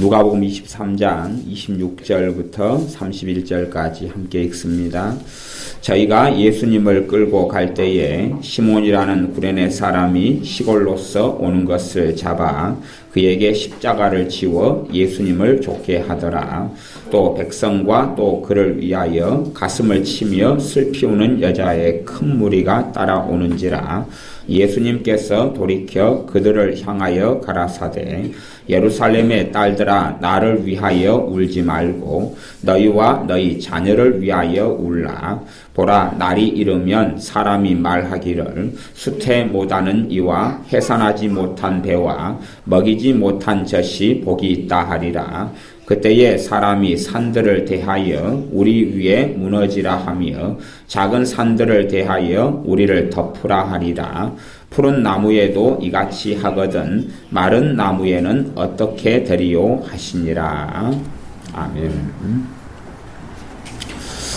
누가복음 23장 26절부터 31절까지 함께 읽습니다. 저희가 예수님을 끌고 갈 때에 시몬이라는 구레네 사람이 시골로서 오는 것을 잡아 그에게 십자가를 지워 예수님을 족게 하더라. 또 백성과 또 그를 위하여 가슴을 치며 슬피 우는 여자의 큰 무리가 따라오는지라. 예수님께서 돌이켜 그들을 향하여 가라사대 예루살렘의 딸들아 나를 위하여 울지 말고 너희와 너희 자녀를 위하여 울라. 보라, 날이 이르면 사람이 말하기를 수태 못하는 이와 해산하지 못한 배와 먹이지 못한 젖이 복이 있다 하리라. 그때에 사람이 산들을 대하여 우리 위에 무너지라 하며 작은 산들을 대하여 우리를 덮으라 하리라. 푸른 나무에도 이같이 하거든 마른 나무에는 어떻게 되리요 하시니라. 아멘.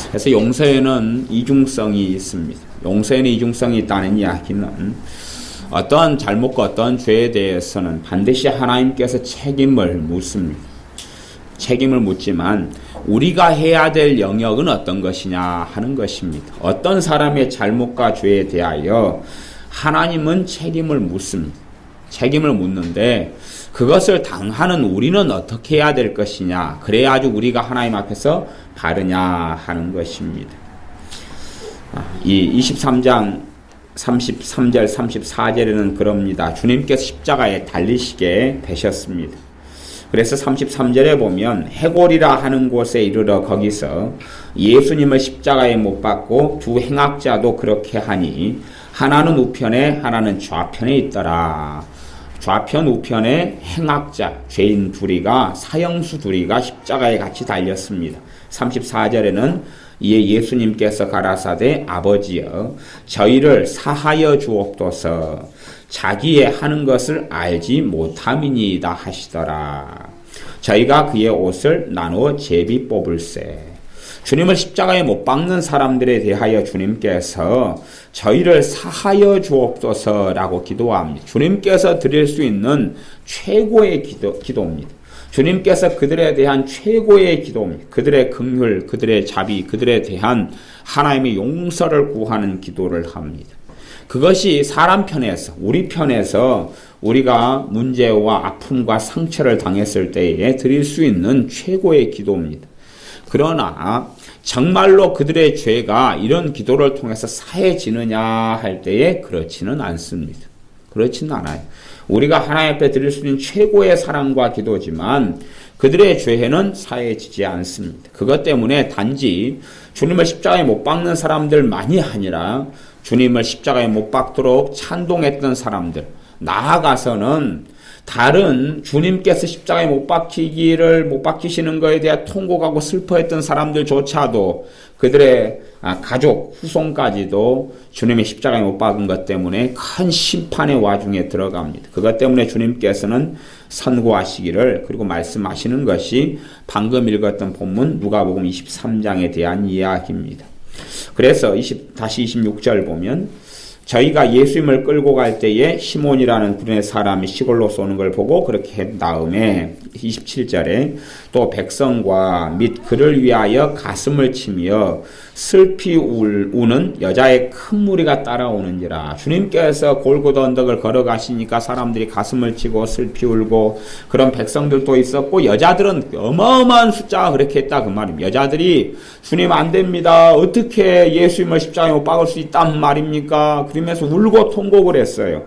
그래서 용서에는 이중성이 있습니다. 용서에는 이중성이 있다는 이야기는 어떠한 잘못과 어떠한 죄에 대해서는 반드시 하나님께서 책임을 묻습니다. 책임을 묻지만 우리가 해야 될 영역은 어떤 것이냐 하는 것입니다. 어떤 사람의 잘못과 죄에 대하여 하나님은 책임을 묻습니다. 책임을 묻는데 그것을 당하는 우리는 어떻게 해야 될 것이냐, 그래야지 우리가 하나님 앞에서 바르냐 하는 것입니다. 이 23장 33절 34절에는 그럽니다. 주님께서 십자가에 달리시게 되셨습니다. 그래서 33절에 보면 해골이라 하는 곳에 이르러 거기서 예수님을 십자가에 못 박고 두 행악자도 그렇게 하니 하나는 우편에 하나는 좌편에 있더라. 좌편 우편에 행악자 죄인 둘이가 사형수 둘이가 십자가에 같이 달렸습니다. 34절에는 이에 예수님께서 가라사대 아버지여 저희를 사하여 주옵소서 자기의 하는 것을 알지 못함이니이다 하시더라. 저희가 그의 옷을 나누어 제비 뽑을세. 주님을 십자가에 못 박는 사람들에 대하여 주님께서 저희를 사하여 주옵소서라고 기도합니다. 주님께서 드릴 수 있는 최고의 기도입니다. 주님께서 그들에 대한 최고의 기도입니다. 그들의 긍휼, 그들의 자비, 그들에 대한 하나님의 용서를 구하는 기도를 합니다. 그것이 사람 편에서, 우리 편에서 우리가 문제와 아픔과 상처를 당했을 때에 드릴 수 있는 최고의 기도입니다. 그러나 정말로 그들의 죄가 이런 기도를 통해서 사해지느냐 할 때에 그렇지는 않습니다. 그렇지는 않아요. 우리가 하나님 앞에 드릴 수 있는 최고의 사랑과 기도지만 그들의 죄는 사해지지 않습니다. 그것 때문에 단지 주님을 십자가에 못 박는 사람들만이 아니라 주님을 십자가에 못 박도록 찬동했던 사람들, 나아가서는 다른 주님께서 십자가에 못 박히시는 것에 대해 통곡하고 슬퍼했던 사람들조차도 그들의 가족, 후손까지도 주님의 십자가에 못 박은 것 때문에 큰 심판의 와중에 들어갑니다. 그것 때문에 주님께서는 선고하시기를, 그리고 말씀하시는 것이 방금 읽었던 본문 누가복음 23장에 대한 이야기입니다. 그래서 다시 26절 보면 저희가 예수님을 끌고 갈 때에 시몬이라는 구레네 사람이 시골로서 오는 걸 보고 그렇게 한 다음에 27절에 또 백성과 및 그를 위하여 가슴을 치며 슬피 우는 여자의 큰 무리가 따라오는지라. 주님께서 골고다 언덕을 걸어가시니까 사람들이 가슴을 치고 슬피 울고 그런 백성들도 있었고 여자들은 어마어마한 숫자가 그렇게 했다 그 말입니다. 여자들이 주님 안 됩니다. 어떻게 예수님을 십자가에 못 박을 수 있단 말입니까? 그러면서 울고 통곡을 했어요.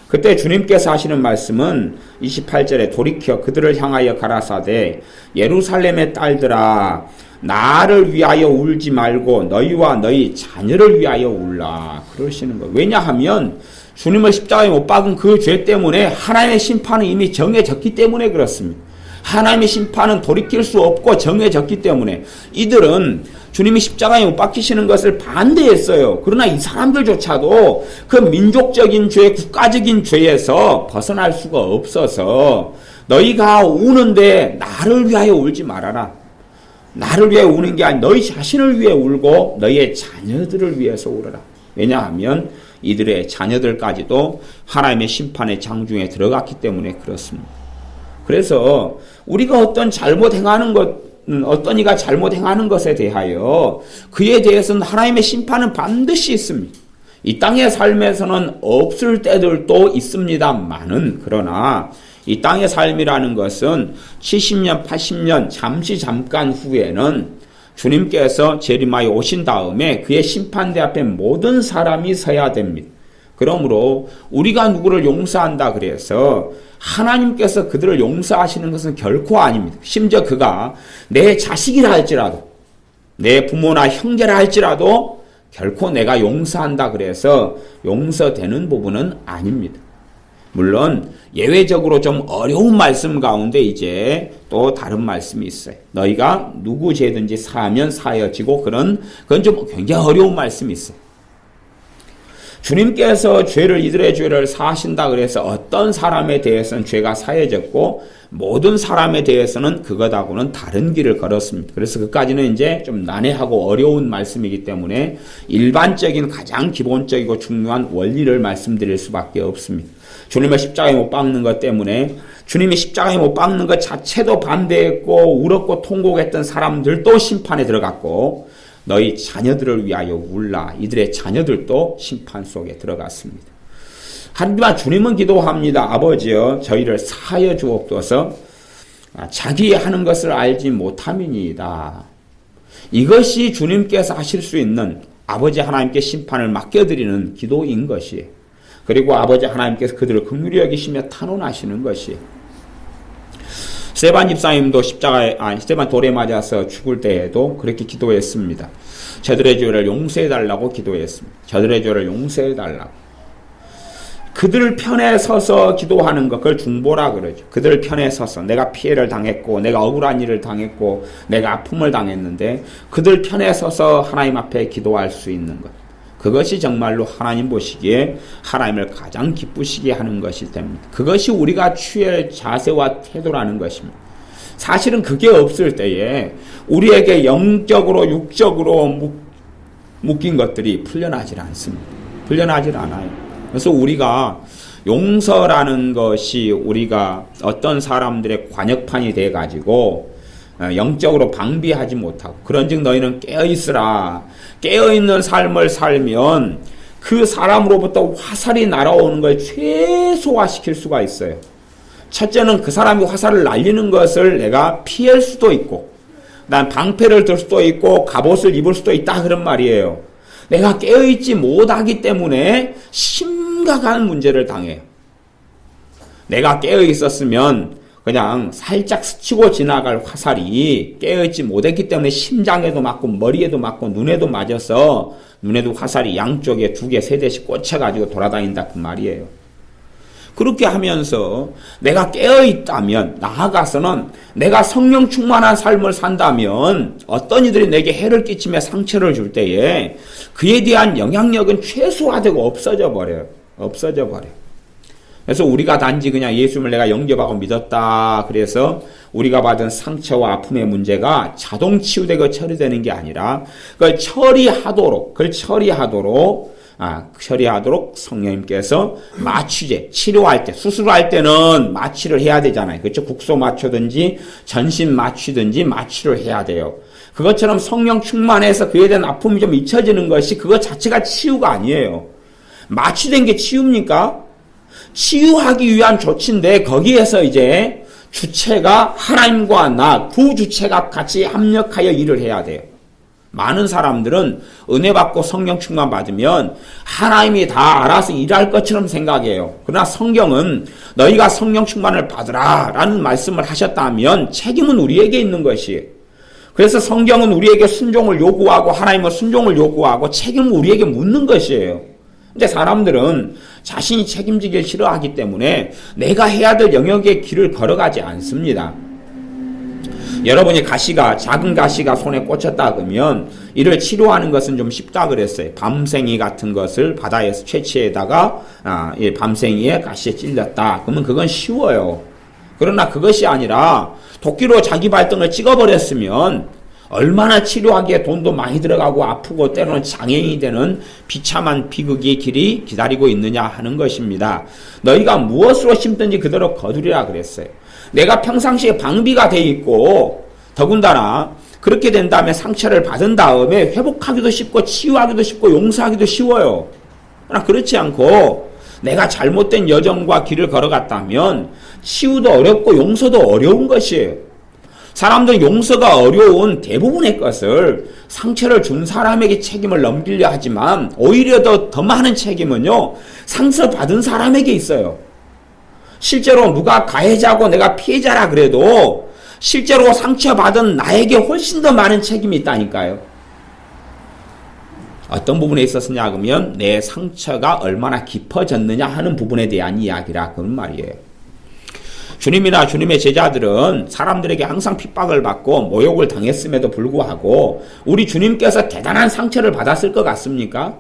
그때 주님께서 하시는 말씀은 28절에 돌이켜 그들을 향하여 가라사대 예루살렘의 딸들아 나를 위하여 울지 말고 너희와 너희 자녀를 위하여 울라 그러시는 거예요. 왜냐하면 주님을 십자가에 못 박은 그 죄 때문에 하나님의 심판은 이미 정해졌기 때문에 그렇습니다. 하나님의 심판은 돌이킬 수 없고 정해졌기 때문에 이들은 주님이 십자가에 못 박히시는 것을 반대했어요. 그러나 이 사람들조차도 그 민족적인 죄, 국가적인 죄에서 벗어날 수가 없어서 너희가 우는데 나를 위하여 울지 말아라. 나를 위해 우는 게 아니라 너희 자신을 위해 울고 너희의 자녀들을 위해서 울어라. 왜냐하면 이들의 자녀들까지도 하나님의 심판의 장중에 들어갔기 때문에 그렇습니다. 그래서 우리가 어떤 잘못 행하는 것, 어떤 이가 잘못 행하는 것에 대하여 그에 대해서는 하나님의 심판은 반드시 있습니다. 이 땅의 삶에서는 없을 때들도 있습니다만은, 그러나 이 땅의 삶이라는 것은 70년, 80년 잠깐 후에는 주님께서 재림하여 오신 다음에 그의 심판대 앞에 모든 사람이 서야 됩니다. 그러므로 우리가 누구를 용서한다 그래서 하나님께서 그들을 용서하시는 것은 결코 아닙니다. 심지어 그가 내 자식이라 할지라도, 내 부모나 형제라 할지라도 결코 내가 용서한다 그래서 용서되는 부분은 아닙니다. 물론 예외적으로 좀 어려운 말씀 가운데 이제 또 다른 말씀이 있어요. 너희가 누구 죄든지 사하면 사여지고, 그건 좀 굉장히 어려운 말씀이 있어요. 주님께서 이들의 죄를 사하신다 그래서 어떤 사람에 대해서는 죄가 사해졌고 모든 사람에 대해서는 그것하고는 다른 길을 걸었습니다. 그래서 그까지는 이제 좀 난해하고 어려운 말씀이기 때문에 일반적인 가장 기본적이고 중요한 원리를 말씀드릴 수밖에 없습니다. 주님의 십자가에 못 박는 것 때문에 주님이 십자가에 못 박는 것 자체도 반대했고 울었고 통곡했던 사람들도 심판에 들어갔고, 너희 자녀들을 위하여 울라, 이들의 자녀들도 심판 속에 들어갔습니다. 하지만 주님은 기도합니다. 아버지여, 저희를 사하여 주옵소서. 자기 하는 것을 알지 못함이니이다. 이것이 주님께서 하실 수 있는 아버지 하나님께 심판을 맡겨드리는 기도인 것이에요. 그리고 아버지 하나님께서 그들을 긍휼히 여기시며 탄원하시는 것이에요. 스데반 집사님도 스데반 돌에 맞아서 죽을 때에도 그렇게 기도했습니다. 저들의 죄를 용서해달라고 기도했습니다. 저들의 죄를 용서해달라고. 그들 편에 서서 기도하는 것, 그걸 중보라 그러죠. 그들 편에 서서 내가 피해를 당했고 내가 억울한 일을 당했고 내가 아픔을 당했는데 그들 편에 서서 하나님 앞에 기도할 수 있는 것, 그것이 정말로 하나님 보시기에 하나님을 가장 기쁘시게 하는 것이 됩니다. 그것이 우리가 취할 자세와 태도라는 것입니다. 사실은 그게 없을 때에 우리에게 영적으로 육적으로 묶인 것들이 풀려나질 않습니다. 풀려나질 않아요. 그래서 우리가 용서라는 것이 우리가 어떤 사람들의 관역판이 돼가지고 영적으로 방비하지 못하고, 그런즉 너희는 깨어있으라. 깨어있는 삶을 살면 그 사람으로부터 화살이 날아오는 걸 최소화시킬 수가 있어요. 첫째는 그 사람이 화살을 날리는 것을 내가 피할 수도 있고, 난 방패를 들 수도 있고 갑옷을 입을 수도 있다, 그런 말이에요. 내가 깨어있지 못하기 때문에 심각한 문제를 당해요. 내가 깨어있었으면 그냥 살짝 스치고 지나갈 화살이 깨어있지 못했기 때문에 심장에도 맞고 머리에도 맞고 눈에도 맞아서 눈에도 화살이 양쪽에 2개, 3대씩 꽂혀가지고 돌아다닌다, 그 말이에요. 그렇게 하면서 내가 깨어있다면, 나아가서는 내가 성령 충만한 삶을 산다면 어떤 이들이 내게 해를 끼치며 상처를 줄 때에 그에 대한 영향력은 최소화되고 없어져 버려요. 그래서 우리가 단지 그냥 예수님을 내가 영접하고 믿었다, 그래서 우리가 받은 상처와 아픔의 문제가 자동 치유되고 처리되는 게 아니라 그걸 처리하도록 성령님께서 마취제, 치료할 때, 수술할 때는 마취를 해야 되잖아요. 그렇죠? 국소 마취든지 전신 마취든지 마취를 해야 돼요. 그것처럼 성령 충만해서 그에 대한 아픔이 좀 잊혀지는 것이 그것 자체가 치유가 아니에요. 마취된 게 치유입니까? 치유하기 위한 조치인데 거기에서 이제 주체가 하나님과 나, 두 주체가 같이 합력하여 일을 해야 돼요. 많은 사람들은 은혜 받고 성령 충만 받으면 하나님이 다 알아서 일할 것처럼 생각해요. 그러나 성경은 너희가 성령 충만을 받으라 라는 말씀을 하셨다면 책임은 우리에게 있는 것이에요. 그래서 성경은 우리에게 순종을 요구하고 하나님은 순종을 요구하고 책임을 우리에게 묻는 것이에요. 근데 사람들은 자신이 책임지길 싫어하기 때문에 내가 해야 될 영역의 길을 걸어가지 않습니다. 여러분이 작은 가시가 손에 꽂혔다 그러면 이를 치료하는 것은 좀 쉽다 그랬어요. 밤생이 같은 것을 바다에서 채취에다가 밤생이에 가시에 찔렸다. 그러면 그건 쉬워요. 그러나 그것이 아니라 도끼로 자기 발등을 찍어버렸으면 얼마나 치료하기에 돈도 많이 들어가고 아프고 때로는 장애인이 되는 비참한 비극의 길이 기다리고 있느냐 하는 것입니다. 너희가 무엇으로 심든지 그대로 거두리라 그랬어요. 내가 평상시에 방비가 돼 있고 더군다나 그렇게 된 다음에 상처를 받은 다음에 회복하기도 쉽고 치유하기도 쉽고 용서하기도 쉬워요. 그러나 그렇지 않고 내가 잘못된 여정과 길을 걸어갔다면 치유도 어렵고 용서도 어려운 것이에요. 사람들은 용서가 어려운 대부분의 것을 상처를 준 사람에게 책임을 넘기려 하지만 오히려 더 많은 책임은요, 상처받은 사람에게 있어요. 실제로 누가 가해자고 내가 피해자라 그래도 실제로 상처받은 나에게 훨씬 더 많은 책임이 있다니까요. 어떤 부분에 있었느냐 그러면 내 상처가 얼마나 깊어졌느냐 하는 부분에 대한 이야기라 그런 말이에요. 주님이나 주님의 제자들은 사람들에게 항상 핍박을 받고 모욕을 당했음에도 불구하고 우리 주님께서 대단한 상처를 받았을 것 같습니까?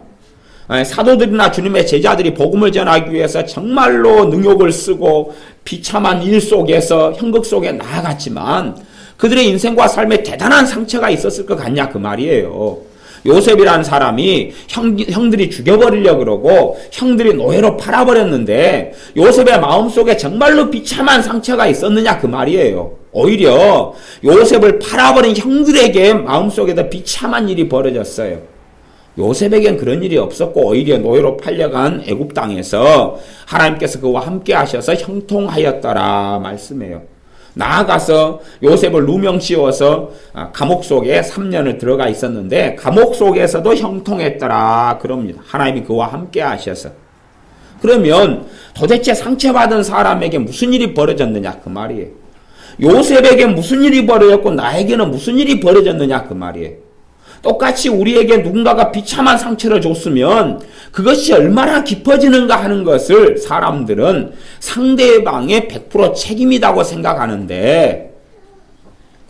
사도들이나 주님의 제자들이 복음을 전하기 위해서 정말로 능욕을 쓰고 비참한 일 속에서 형극 속에 나아갔지만 그들의 인생과 삶에 대단한 상처가 있었을 것 같냐 그 말이에요. 요셉이라는 사람이 형들이 죽여버리려고 그러고 형들이 노예로 팔아버렸는데 요셉의 마음속에 정말로 비참한 상처가 있었느냐 그 말이에요. 오히려 요셉을 팔아버린 형들에게 마음속에 더 비참한 일이 벌어졌어요. 요셉에겐 그런 일이 없었고 오히려 노예로 팔려간 애굽 땅에서 하나님께서 그와 함께 하셔서 형통하였더라 말씀해요. 나아가서 요셉을 누명 씌워서 감옥 속에 3년을 들어가 있었는데 감옥 속에서도 형통했더라 그럽니다. 하나님이 그와 함께 하셔서. 그러면 도대체 상처받은 사람에게 무슨 일이 벌어졌느냐 그 말이에요. 요셉에게 무슨 일이 벌어졌고 나에게는 무슨 일이 벌어졌느냐 그 말이에요. 똑같이 우리에게 누군가가 비참한 상처를 줬으면 그것이 얼마나 깊어지는가 하는 것을 사람들은 상대방의 100% 책임이라고 생각하는데,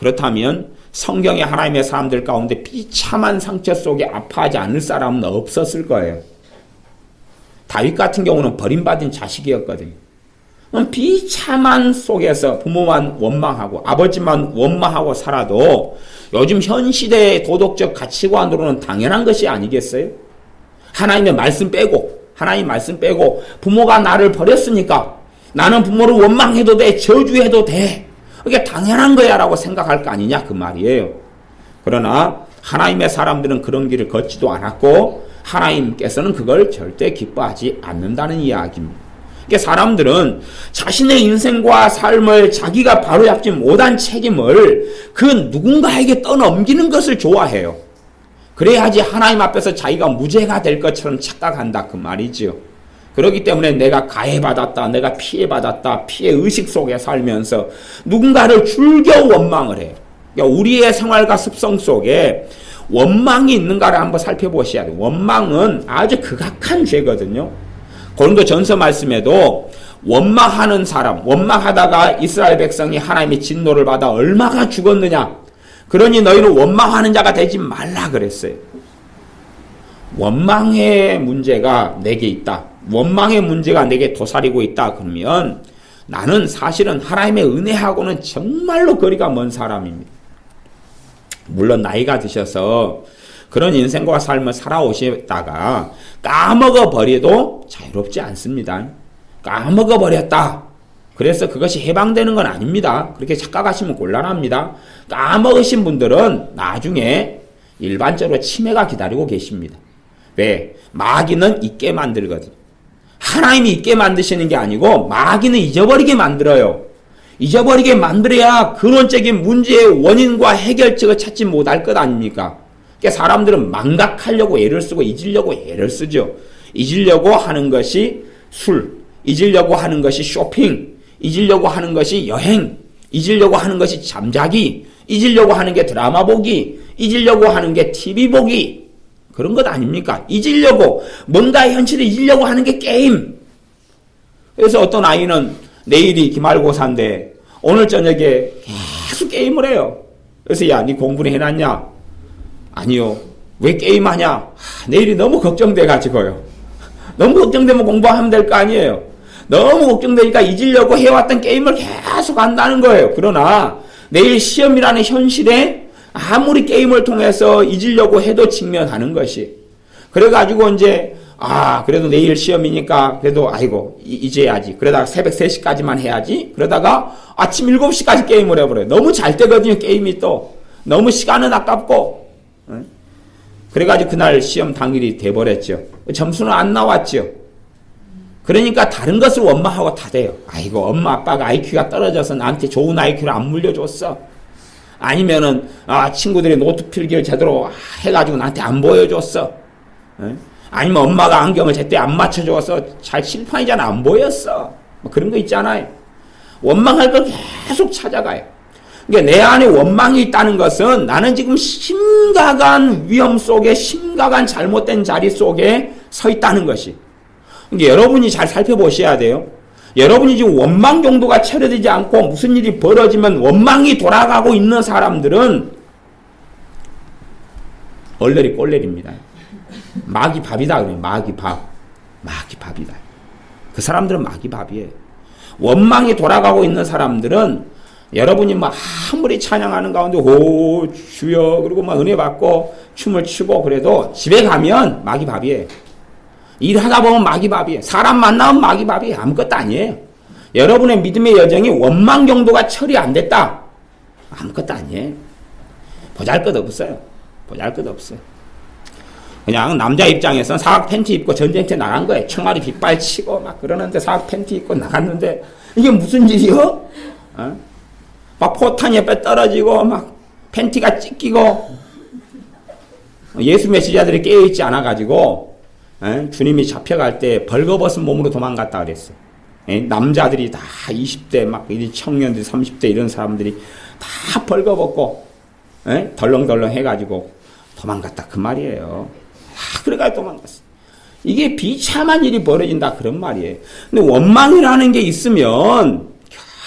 그렇다면 성경의 하나님의 사람들 가운데 비참한 상처 속에 아파하지 않을 사람은 없었을 거예요. 다윗 같은 경우는 버림받은 자식이었거든요. 비참한 속에서 부모만 원망하고 아버지만 원망하고 살아도 요즘 현 시대의 도덕적 가치관으로는 당연한 것이 아니겠어요? 하나님 말씀 빼고 부모가 나를 버렸으니까 나는 부모를 원망해도 돼, 저주해도 돼. 그게 당연한 거야 라고 생각할 거 아니냐 그 말이에요. 그러나 하나님의 사람들은 그런 길을 걷지도 않았고 하나님께서는 그걸 절대 기뻐하지 않는다는 이야기입니다. 사람들은 자신의 인생과 삶을 자기가 바로잡지 못한 책임을 그 누군가에게 떠넘기는 것을 좋아해요. 그래야지 하나님 앞에서 자기가 무죄가 될 것처럼 착각한다 그 말이지요. 그렇기 때문에 내가 가해받았다, 내가 피해받았다, 피해의식 속에 살면서 누군가를 즐겨 원망을 해요. 그러니까 우리의 생활과 습성 속에 원망이 있는가를 한번 살펴보셔야 돼요. 원망은 아주 극악한 죄거든요. 고린도전서 말씀에도 원망하는 사람, 원망하다가 이스라엘 백성이 하나님의 진노를 받아 얼마나 죽었느냐. 그러니 너희는 원망하는 자가 되지 말라 그랬어요. 원망의 문제가 내게 있다. 원망의 문제가 내게 도사리고 있다. 그러면 나는 사실은 하나님의 은혜하고는 정말로 거리가 먼 사람입니다. 물론 나이가 드셔서 그런 인생과 삶을 살아오시다가 까먹어버려도 자유롭지 않습니다. 까먹어버렸다. 그래서 그것이 해방되는 건 아닙니다. 그렇게 착각하시면 곤란합니다. 까먹으신 분들은 나중에 일반적으로 치매가 기다리고 계십니다. 왜? 마귀는 잊게 만들거든요. 하나님이 잊게 만드시는 게 아니고 마귀는 잊어버리게 만들어요. 잊어버리게 만들어야 근원적인 문제의 원인과 해결책을 찾지 못할 것 아닙니까? 그러니까 사람들은 망각하려고 애를 쓰고 잊으려고 애를 쓰죠. 잊으려고 하는 것이 술, 잊으려고 하는 것이 쇼핑, 잊으려고 하는 것이 여행, 잊으려고 하는 것이 잠자기, 잊으려고 하는 게 드라마 보기, 잊으려고 하는 게 TV 보기, 그런 것 아닙니까? 잊으려고, 뭔가 현실을 잊으려고 하는 게 게임. 그래서 어떤 아이는 내일이 기말고사인데 오늘 저녁에 계속 게임을 해요. 그래서 야, 네 공부는 해놨냐? 아니요. 왜 게임하냐? 내일이 너무 걱정돼가지고요. 너무 걱정되면 공부하면 될 거 아니에요. 너무 걱정되니까 잊으려고 해왔던 게임을 계속 한다는 거예요. 그러나 내일 시험이라는 현실에 아무리 게임을 통해서 잊으려고 해도 직면하는 것이. 그래가지고 이제 그래도 내일 시험이니까 그래도 아이고 잊어야지. 그러다가 새벽 3시까지만 해야지. 그러다가 아침 7시까지 게임을 해버려요. 너무 잘 때거든요. 게임이 또. 너무 시간은 아깝고. 그래가지고 그날 시험 당일이 돼버렸죠. 점수는 안 나왔죠. 그러니까 다른 것을 원망하고 타대요. 아이고 엄마 아빠가 IQ가 떨어져서 나한테 좋은 IQ를 안 물려줬어. 아니면은 친구들이 노트 필기를 제대로 해가지고 나한테 안 보여줬어. 아니면 엄마가 안경을 제때 안 맞춰줘서 잘 칠판이잖아. 안 보였어. 뭐 그런 거 있잖아요. 원망할 걸 계속 찾아가요. 그러니까 내 안에 원망이 있다는 것은 나는 지금 심각한 위험 속에 심각한 잘못된 자리 속에 서 있다는 것이. 그러니까 여러분이 잘 살펴보셔야 돼요. 여러분이 지금 원망 정도가 처리되지 않고 무슨 일이 벌어지면 원망이 돌아가고 있는 사람들은 얼레리 꼴레리입니다. 마귀 밥이다 그래요. 마귀 밥. 마귀 밥이다. 그 사람들은 마귀 밥이에요. 원망이 돌아가고 있는 사람들은 여러분이 막 아무리 찬양하는 가운데 오 주여 그리고 막 은혜 받고 춤을 추고 그래도 집에 가면 마귀 밥이에요. 일하다 보면 마귀 밥이에요. 사람 만나면 마귀 밥이에요. 아무것도 아니에요. 여러분의 믿음의 여정이 원망 정도가 처리 안 됐다. 아무것도 아니에요. 보잘것없어요. 보잘것없어요. 그냥 남자 입장에서는 사각 팬티 입고 전쟁터에 나간 거예요. 총알이 빗발치고 막 그러는데 사각 팬티 입고 나갔는데 이게 무슨 일이요? 막 포탄 옆에 떨어지고 막 팬티가 찢기고 예수 메시자들이 깨어있지 않아가지고 주님이 잡혀갈 때 벌거벗은 몸으로 도망갔다 그랬어요. 남자들이 다 20대 막 청년들 30대 이런 사람들이 다 벌거벗고 덜렁덜렁 해가지고 도망갔다 그 말이에요. 그래가지고 도망갔어. 이게 비참한 일이 벌어진다 그런 말이에요. 근데 원망이라는 게 있으면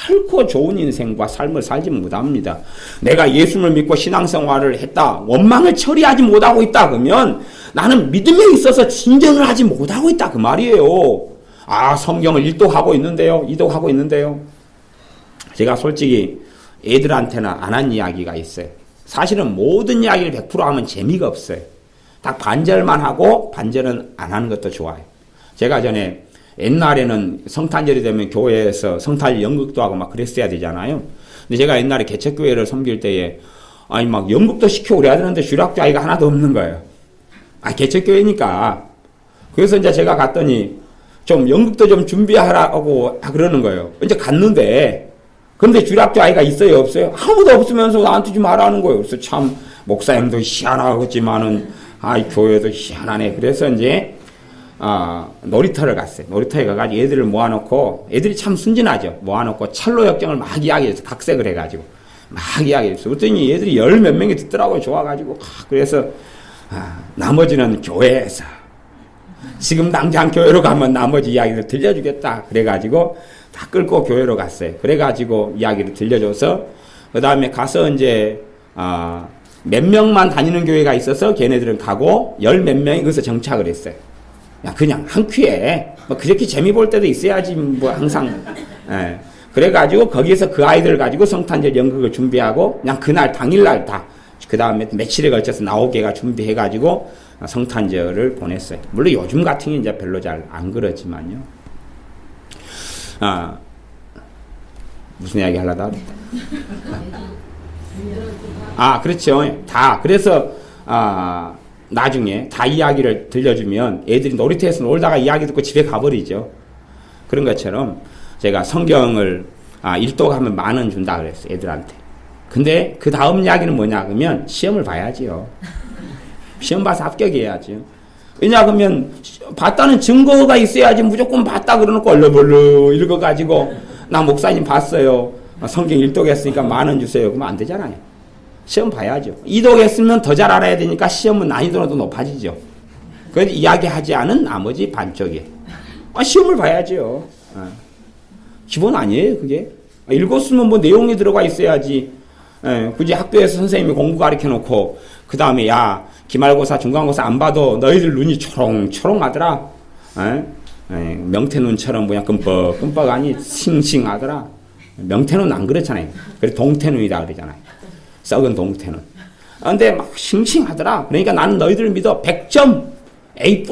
결코 좋은 인생과 삶을 살지 못합니다. 내가 예수를 믿고 신앙생활을 했다. 원망을 처리하지 못하고 있다 그러면 나는 믿음에 있어서 진전을 하지 못하고 있다 그 말이에요. 성경을 1독하고 있는데요. 2독하고 있는데요. 제가 솔직히 애들한테는 안 한 이야기가 있어요. 사실은 모든 이야기를 100% 하면 재미가 없어요. 딱 반절만 하고 반절은 안 하는 것도 좋아요. 제가 전에 옛날에는 성탄절이 되면 교회에서 성탄 연극도 하고 막 그랬어야 되잖아요. 근데 제가 옛날에 개척교회를 섬길 때에 막 연극도 시키고 그래야 되는데 주일학교 아이가 하나도 없는 거예요. 개척교회니까. 그래서 이제 제가 갔더니 좀 연극도 좀 준비하라고 그러는 거예요. 이제 갔는데 근데 주일학교 아이가 있어요 없어요? 아무도 없으면서 나한테 좀 하라는 거예요. 그래서 참 목사님도 희한하겠지만은 교회도 희한하네. 그래서 이제 놀이터를 갔어요. 놀이터에 가가지고 애들을 모아놓고, 애들이 참 순진하죠. 모아놓고 철로 역정을 막 이야기해서 각색을 해가지고 막 이야기했어요. 그랬더니 애들이 10몇 명이 듣더라고요. 좋아가지고. 그래서 나머지는 교회에서 지금 당장 교회로 가면 나머지 이야기를 들려주겠다. 그래가지고 다 끌고 교회로 갔어요. 그래가지고 이야기를 들려줘서 그 다음에 가서 이제 몇 명만 다니는 교회가 있어서 걔네들은 가고 10몇 명이 거기서 정착을 했어요. 그냥 한 큐에 뭐 그렇게 재미 볼 때도 있어야지 뭐 항상. 그래가지고 거기에서 그 아이들 가지고 성탄절 연극을 준비하고 그냥 그날 당일날 다 그 다음에 며칠에 걸쳐서 9개가 준비해가지고 성탄절을 보냈어요. 물론 요즘 같은 게 이제 별로 잘 안 그렇지만요. 무슨 이야기 하려다 그랬다. 그렇죠. 다 그래서 나중에 다 이야기를 들려주면 애들이 놀이터에서 놀다가 이야기 듣고 집에 가버리죠. 그런 것처럼 제가 성경을 일독하면 10,000원 준다 그랬어요. 애들한테. 근데 그 다음 이야기는 뭐냐 그러면 시험을 봐야지요. 시험 봐서 합격해야죠. 왜냐 그러면 봤다는 증거가 있어야지 무조건 봤다 그러놓고 얼렁얼렁 읽어가지고 나 목사님 봤어요. 성경 일독했으니까 10,000원 주세요. 그러면 안 되잖아요. 시험 봐야죠. 이독했으면 더 잘 알아야 되니까 시험은 난이도가 더 높아지죠. 그래서 이야기하지 않은 나머지 반쪽에 시험을 봐야죠. 기본 아니에요 그게. 읽었으면 뭐 내용이 들어가 있어야지. 굳이 학교에서 선생님이 공부 가르쳐 놓고 그 다음에 기말고사 중간고사 안 봐도 너희들 눈이 초롱초롱하더라. 명태 눈처럼 그냥 끔뻑끔뻑 아니 싱싱하더라. 명태 눈 안 그렇잖아요. 그래서 동태 눈이다 그러잖아요. 썩은 동태는. 근데 막 싱싱하더라. 그러니까 나는 너희들을 믿어. 100점 A+.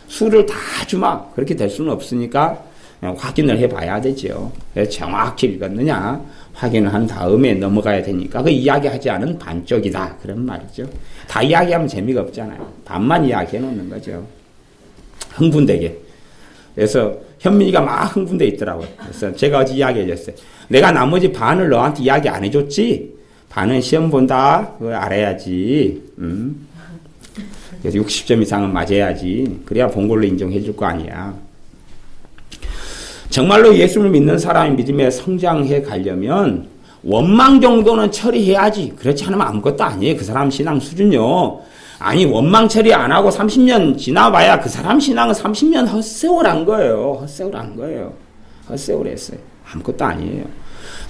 수를 다 주마. 그렇게 될 수는 없으니까 확인을 해봐야 되죠. 정확히 읽었느냐 확인을 한 다음에 넘어가야 되니까 그 이야기하지 않은 반쪽이다. 그런 말이죠. 다 이야기하면 재미가 없잖아요. 반만 이야기해 놓는 거죠. 흥분되게. 그래서 현민이가 막 흥분돼 있더라고요. 그래서 제가 어제 이야기해줬어요. 내가 나머지 반을 너한테 이야기 안 해줬지? 반은 시험 본다. 그걸 알아야지. 그래서 60점 이상은 맞아야지. 그래야 본걸로 인정해 줄 거 아니야. 정말로 예수를 믿는 사람이 믿음에 성장해 가려면 원망 정도는 처리해야지. 그렇지 않으면 아무것도 아니에요. 그 사람 신앙 수준요. 아니 원망 처리 안 하고 30년 지나봐야 그 사람 신앙은 30년 헛세월한 거예요. 헛세월한 거예요. 헛세월했어요. 아무것도 아니에요.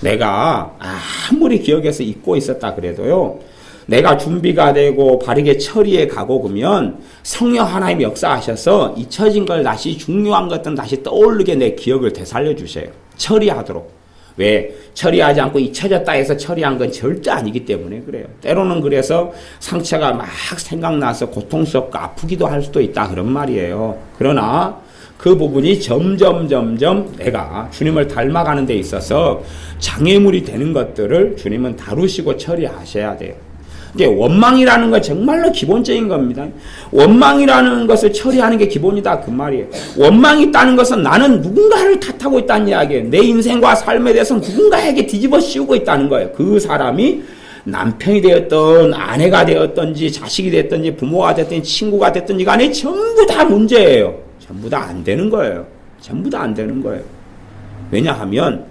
내가 아무리 기억해서 잊고 있었다 그래도요. 내가 준비가 되고 바르게 처리해 가고 그러면 성령 하나님 역사하셔서 잊혀진 걸 다시 중요한 것들은 다시 떠오르게 내 기억을 되살려 주셔요. 처리하도록. 왜? 처리하지 않고 잊혀졌다 해서 처리한 건 절대 아니기 때문에 그래요. 때로는 그래서 상처가 막 생각나서 고통스럽고 아프기도 할 수도 있다 그런 말이에요. 그러나 그 부분이 점점 내가 주님을 닮아가는 데 있어서 장애물이 되는 것들을 주님은 다루시고 처리하셔야 돼요. 이게 원망이라는 건 정말로 기본적인 겁니다. 원망이라는 것을 처리하는 게 기본이다 그 말이에요. 원망이 있다는 것은 나는 누군가를 탓하고 있다는 이야기예요. 내 인생과 삶에 대해서 누군가에게 뒤집어 씌우고 있다는 거예요. 그 사람이 남편이 되었던 아내가 되었던지 자식이 됐든지 부모가 됐든지 친구가 됐든지 간에 전부 다 문제예요. 전부 다 안 되는 거예요. 전부 다 안 되는 거예요. 왜냐하면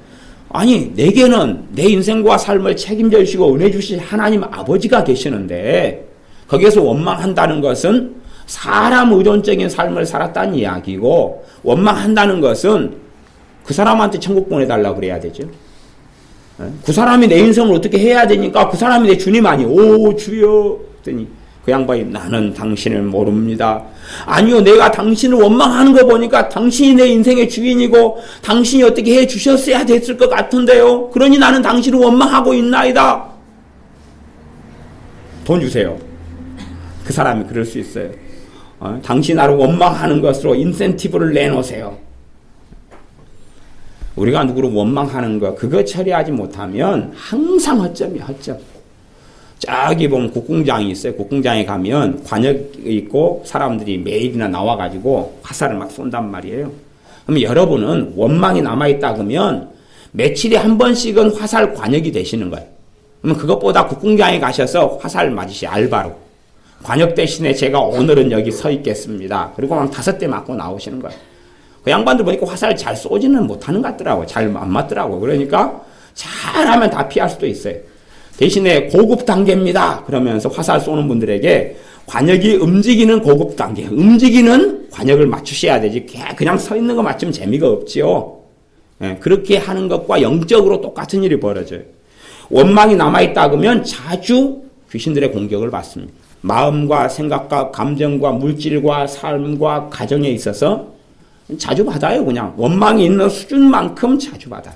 아니 내게는 내 인생과 삶을 책임져 주시고 은혜 주실 하나님 아버지가 계시는데 거기에서 원망한다는 것은 사람 의존적인 삶을 살았다는 이야기고 원망한다는 것은 그 사람한테 천국 보내달라고 그래야 되죠. 그 사람이 내 인생을 어떻게 해야 되니까 그 사람이 내 주님 아니 오 주여 했더니 그 양반이 나는 당신을 모릅니다. 아니요 내가 당신을 원망하는 거 보니까 당신이 내 인생의 주인이고 당신이 어떻게 해 주셨어야 됐을 것 같은데요. 그러니 나는 당신을 원망하고 있나이다. 돈 주세요. 그 사람이 그럴 수 있어요. 당신 나를 원망하는 것으로 인센티브를 내놓으세요. 우리가 누구를 원망하는 거 그거 처리하지 못하면 항상 헛점이야 헛점. 저기 보면 국궁장이 있어요. 국궁장에 가면 관역이 있고 사람들이 매일이나 나와가지고 화살을 막 쏜단 말이에요. 그러면 여러분은 원망이 남아있다 그러면 며칠에 한 번씩은 화살 관역이 되시는 거예요. 그러면 그것보다 국궁장에 가셔서 화살 맞으시 알바로. 관역 대신에 제가 오늘은 여기 서 있겠습니다. 그리고 한 5대 맞고 나오시는 거예요. 그 양반들 보니까 화살 잘 쏘지는 못하는 것 같더라고요. 잘 안 맞더라고요. 그러니까 잘하면 다 피할 수도 있어요. 대신에 고급 단계입니다. 그러면서 화살 쏘는 분들에게 관역이 움직이는 고급 단계, 움직이는 관역을 맞추셔야 되지. 그냥 서 있는 거 맞추면 재미가 없지요. 그렇게 하는 것과 영적으로 똑같은 일이 벌어져요. 원망이 남아있다 그러면 자주 귀신들의 공격을 받습니다. 마음과 생각과 감정과 물질과 삶과 가정에 있어서 자주 받아요. 그냥 원망이 있는 수준만큼 자주 받아요.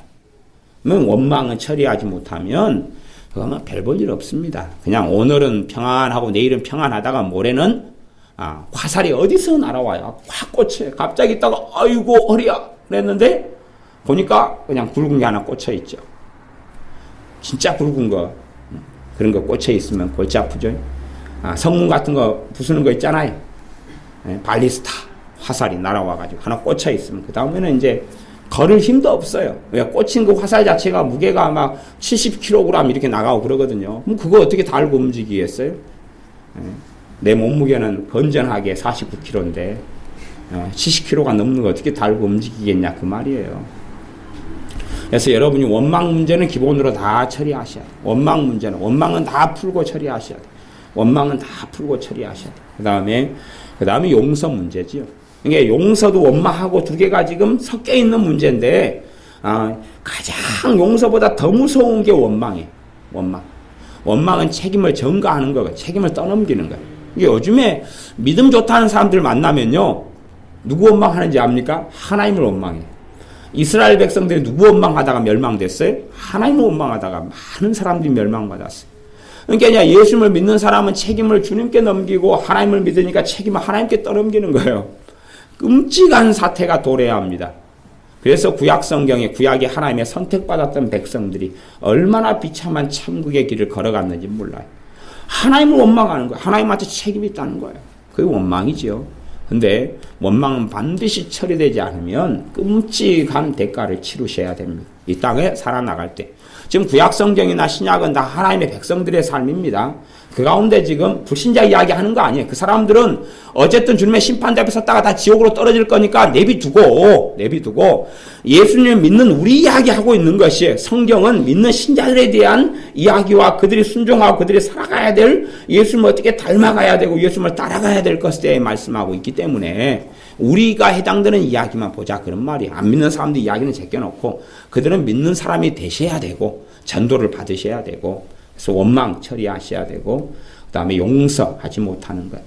그러면 원망을 처리하지 못하면 그거는 별 볼 일 없습니다. 그냥 오늘은 평안하고 내일은 평안하다가 모레는 화살이 어디서 날아와요. 확 꽂혀요. 갑자기 있다가 아이고 허리야 그랬는데 보니까 그냥 굵은 게 하나 꽂혀 있죠. 진짜 굵은 거 그런 거 꽂혀 있으면 골치 아프죠. 성문 같은 거 부수는 거 있잖아요. 발리스타 화살이 날아와가지고 하나 꽂혀 있으면 그 다음에는 이제 걸을 힘도 없어요. 왜? 꽂힌 그 화살 자체가 무게가 막 70kg 이렇게 나가고 그러거든요. 그럼 그거 어떻게 달고 움직이겠어요? 내 몸무게는 건전하게 49kg인데 70kg가 넘는 거 어떻게 달고 움직이겠냐 그 말이에요. 그래서 여러분이 원망 문제는 기본으로 다 처리하셔야 돼요. 원망은 다 풀고 처리하셔야 돼요. 원망은 다 풀고 처리하셔야 돼요. 그 다음에 용서 문제지요. 이게 용서도 원망하고 두 개가 지금 섞여 있는 문제인데, 가장 용서보다 더 무서운 게 원망이에요. 원망은 책임을 전가하는 거고, 책임을 떠넘기는 거예요. 이게 요즘에 믿음 좋다는 사람들 만나면요, 누구 원망하는지 압니까? 하나님을 원망해요. 이스라엘 백성들이 누구 원망하다가 멸망됐어요? 하나님을 원망하다가 많은 사람들이 멸망받았어요. 그러니까 이제 예수님을 믿는 사람은 책임을 주님께 넘기고 하나님을 믿으니까 책임을 하나님께 떠넘기는 거예요. 끔찍한 사태가 도래해야 합니다. 그래서 구약 성경에 구약이 하나님의 선택받았던 백성들이 얼마나 비참한 천국의 길을 걸어갔는지 몰라요. 하나님을 원망하는 거예요. 하나님한테 책임이 있다는 거예요. 그게 원망이지요. 근데 원망은 반드시 처리되지 않으면 끔찍한 대가를 치르셔야 됩니다. 이 땅에 살아나갈 때. 지금 구약 성경이나 신약은 다 하나님의 백성들의 삶입니다. 그 가운데 지금 불신자 이야기하는 거 아니에요. 그 사람들은 어쨌든 주님의 심판대 앞에 섰다가 다 지옥으로 떨어질 거니까 내비두고 예수님을 믿는 우리 이야기하고 있는 것이, 성경은 믿는 신자들에 대한 이야기와 그들이 순종하고 그들이 살아가야 될, 예수님을 어떻게 닮아가야 되고 예수님을 따라가야 될 것에 대해 말씀하고 있기 때문에 우리가 해당되는 이야기만 보자 그런 말이에요. 안 믿는 사람들 이야기는 제껴놓고 그들은 믿는 사람이 되셔야 되고 전도를 받으셔야 되고, 그래서 원망 처리하셔야 되고, 그 다음에 용서하지 못하는 것.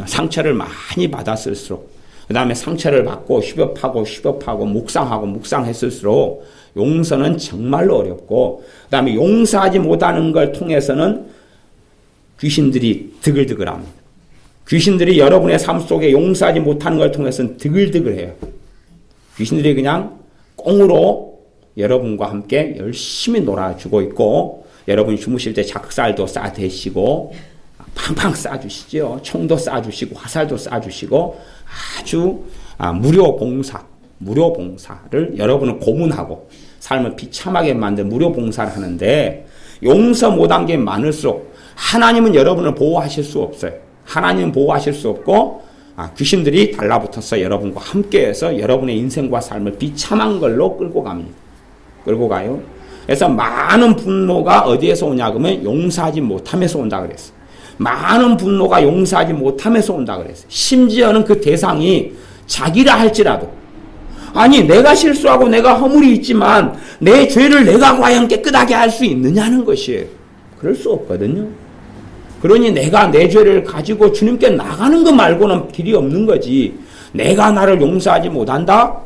상처를 많이 받았을수록, 그 다음에 상처를 받고 휴법하고 묵상했을수록 용서는 정말로 어렵고, 그 다음에 용서하지 못하는 걸 통해서는 귀신들이 드글드글합니다. 귀신들이 여러분의 삶 속에 용서하지 못하는 걸 통해서는 드글드글해요. 귀신들이 그냥 꽁으로 여러분과 함께 열심히 놀아주고 있고, 여러분이 주무실 때 작살도 쏴대시고 팡팡 쏴주시죠. 총도 쏴주시고 화살도 쏴주시고 아주 무료 봉사를 여러분을 고문하고 삶을 비참하게 만든 무료 봉사를 하는데, 용서 못한 게 많을수록 하나님은 여러분을 보호하실 수 없어요. 하나님은 보호하실 수 없고 귀신들이 달라붙어서 여러분과 함께해서 여러분의 인생과 삶을 비참한 걸로 끌고 갑니다. 끌고 가요. 그래서 많은 분노가 어디에서 오냐 그러면 용서하지 못함에서 온다 그랬어요. 많은 분노가 용서하지 못함에서 온다 그랬어요. 심지어는 그 대상이 자기라 할지라도, 아니 내가 실수하고 내가 허물이 있지만 내 죄를 내가 과연 깨끗하게 할 수 있느냐는 것이에요. 그럴 수 없거든요. 그러니 내가 내 죄를 가지고 주님께 나가는 것 말고는 길이 없는 거지. 내가 나를 용서하지 못한다?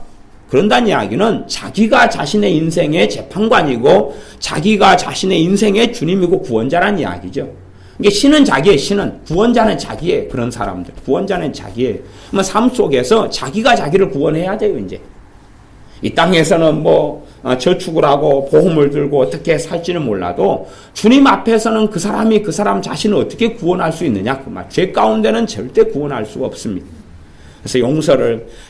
그런다는 이야기는 자기가 자신의 인생의 재판관이고 자기가 자신의 인생의 주님이고 구원자라는 이야기죠. 이게 신은 자기예요. 신은. 구원자는 자기예요. 그런 사람들. 구원자는 자기예요. 그러면 삶 속에서 자기가 자기를 구원해야 돼요. 이제 이 땅에서는 저축을 하고 보험을 들고 어떻게 살지는 몰라도 주님 앞에서는 그 사람이 그 사람 자신을 어떻게 구원할 수 있느냐 그 말. 죄 가운데는 절대 구원할 수가 없습니다. 그래서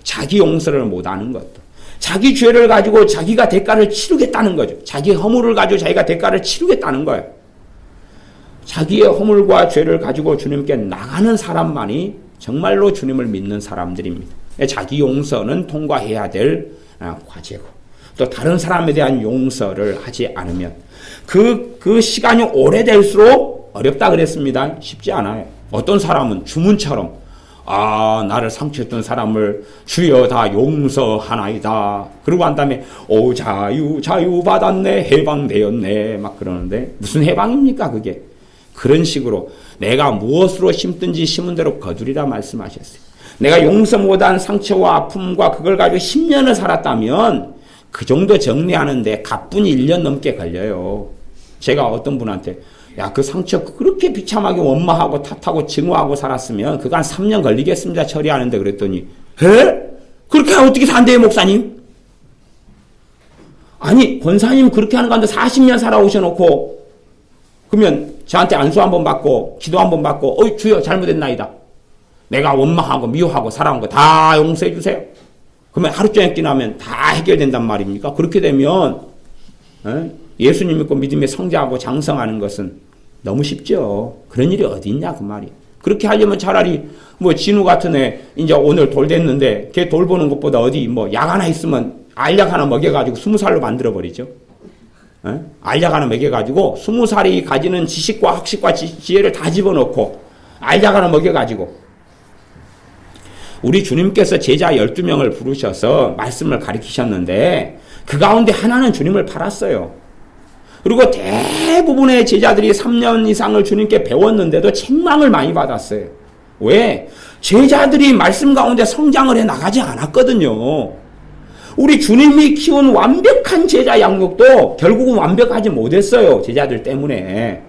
자기 용서를 못하는 것도, 자기 죄를 가지고 자기가 대가를 치르겠다는 거죠. 자기 허물을 가지고 자기가 대가를 치르겠다는 거예요. 자기의 허물과 죄를 가지고 주님께 나가는 사람만이 정말로 주님을 믿는 사람들입니다. 자기 용서는 통과해야 될 과제고, 또 다른 사람에 대한 용서를 하지 않으면 그 시간이 오래될수록 어렵다 그랬습니다. 쉽지 않아요. 어떤 사람은 주문처럼 나를 상처했던 사람을 주여 다 용서하나이다. 그러고 한 다음에 자유 받았네, 해방되었네 막 그러는데 무슨 해방입니까 그게? 그런 식으로 내가 무엇으로 심든지 심은 대로 거두리라 말씀하셨어요. 내가 용서 못한 상처와 아픔과 그걸 가지고 10년을 살았다면 그 정도 정리하는데 가뿐히 1년 넘게 걸려요. 제가 어떤 분한테 그 상처 그렇게 비참하게 원망하고 탓하고 증오하고 살았으면 그거 한 3년 걸리겠습니다. 처리하는데 그랬더니 그렇게 어떻게 산대요 목사님? 아니 권사님 그렇게 하는 가운데 40년 살아오셔놓고 그러면 저한테 안수 한번 받고 기도 한번 받고 주여 잘못했나이다. 내가 원망하고 미워하고 살아온 거 다 용서해 주세요. 그러면 하루 종일 지나면 다 해결된단 말입니까? 그렇게 되면 예수님 믿고 믿음에 성장하고 장성하는 것은 너무 쉽죠. 그런 일이 어디 있냐 그 말이에요. 그렇게 하려면 차라리 진우 같은 애 이제 오늘 돌 됐는데 걔 돌 보는 것보다 어디 약 하나 있으면 알약 하나 먹여가지고 20살로 만들어버리죠. 알약 하나 먹여가지고 20살이 가지는 지식과 학식과 지혜를 다 집어넣고 알약 하나 먹여가지고. 우리 주님께서 제자 12명을 부르셔서 말씀을 가르치셨는데 그 가운데 하나는 주님을 팔았어요. 그리고 대부분의 제자들이 3년 이상을 주님께 배웠는데도 책망을 많이 받았어요. 왜? 제자들이 말씀 가운데 성장을 해 나가지 않았거든요. 우리 주님이 키운 완벽한 제자 양육도 결국은 완벽하지 못했어요. 제자들 때문에.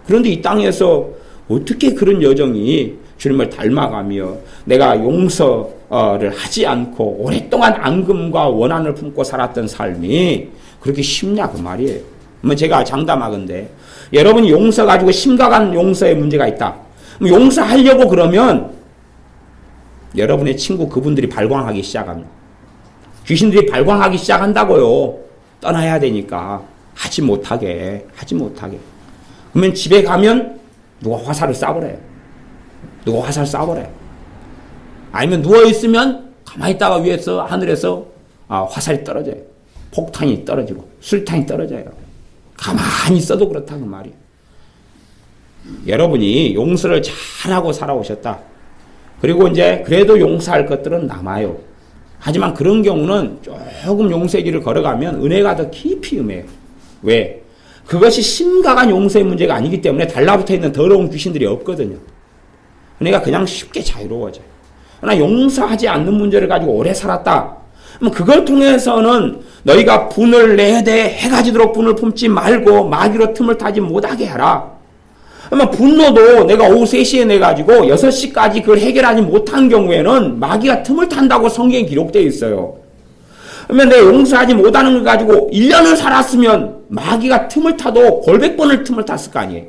그런데 이 땅에서 어떻게 그런 여정이 주님을 닮아가며 내가 용서를 하지 않고 오랫동안 앙금과 원한을 품고 살았던 삶이 그렇게 쉽냐 그 말이에요. 제가 장담하건대 여러분이 용서 가지고 심각한 용서에 문제가 있다. 용서하려고 그러면 여러분의 친구 그분들이 발광하기 시작합니다. 귀신들이 발광하기 시작한다고요. 떠나야 되니까 하지 못하게. 그러면 집에 가면 누가 화살을 쏴버려요. 아니면 누워있으면 가만히 있다가 위에서 하늘에서 화살이 떨어져요. 폭탄이 떨어지고 술탄이 떨어져요. 가만히 있어도 그렇다 그 말이에요. 여러분이 용서를 잘하고 살아오셨다. 그리고 이제 그래도 용서할 것들은 남아요. 하지만 그런 경우는 조금 용서의 길을 걸어가면 은혜가 더 깊이 임해요. 왜? 그것이 심각한 용서의 문제가 아니기 때문에 달라붙어 있는 더러운 귀신들이 없거든요. 은혜가 그냥 쉽게 자유로워져요. 그러나 용서하지 않는 문제를 가지고 오래 살았다. 그럼 그걸 통해서는 너희가 분을 내야 돼. 해가 지도록 분을 품지 말고 마귀로 틈을 타지 못하게 하라. 그러면 분노도 내가 오후 3시에 내가지고 6시까지 그걸 해결하지 못한 경우에는 마귀가 틈을 탄다고 성경에 기록되어 있어요. 그러면 내가 용서하지 못하는 걸 가지고 1년을 살았으면 마귀가 틈을 타도 골백 번을 틈을 탔을 거 아니에요.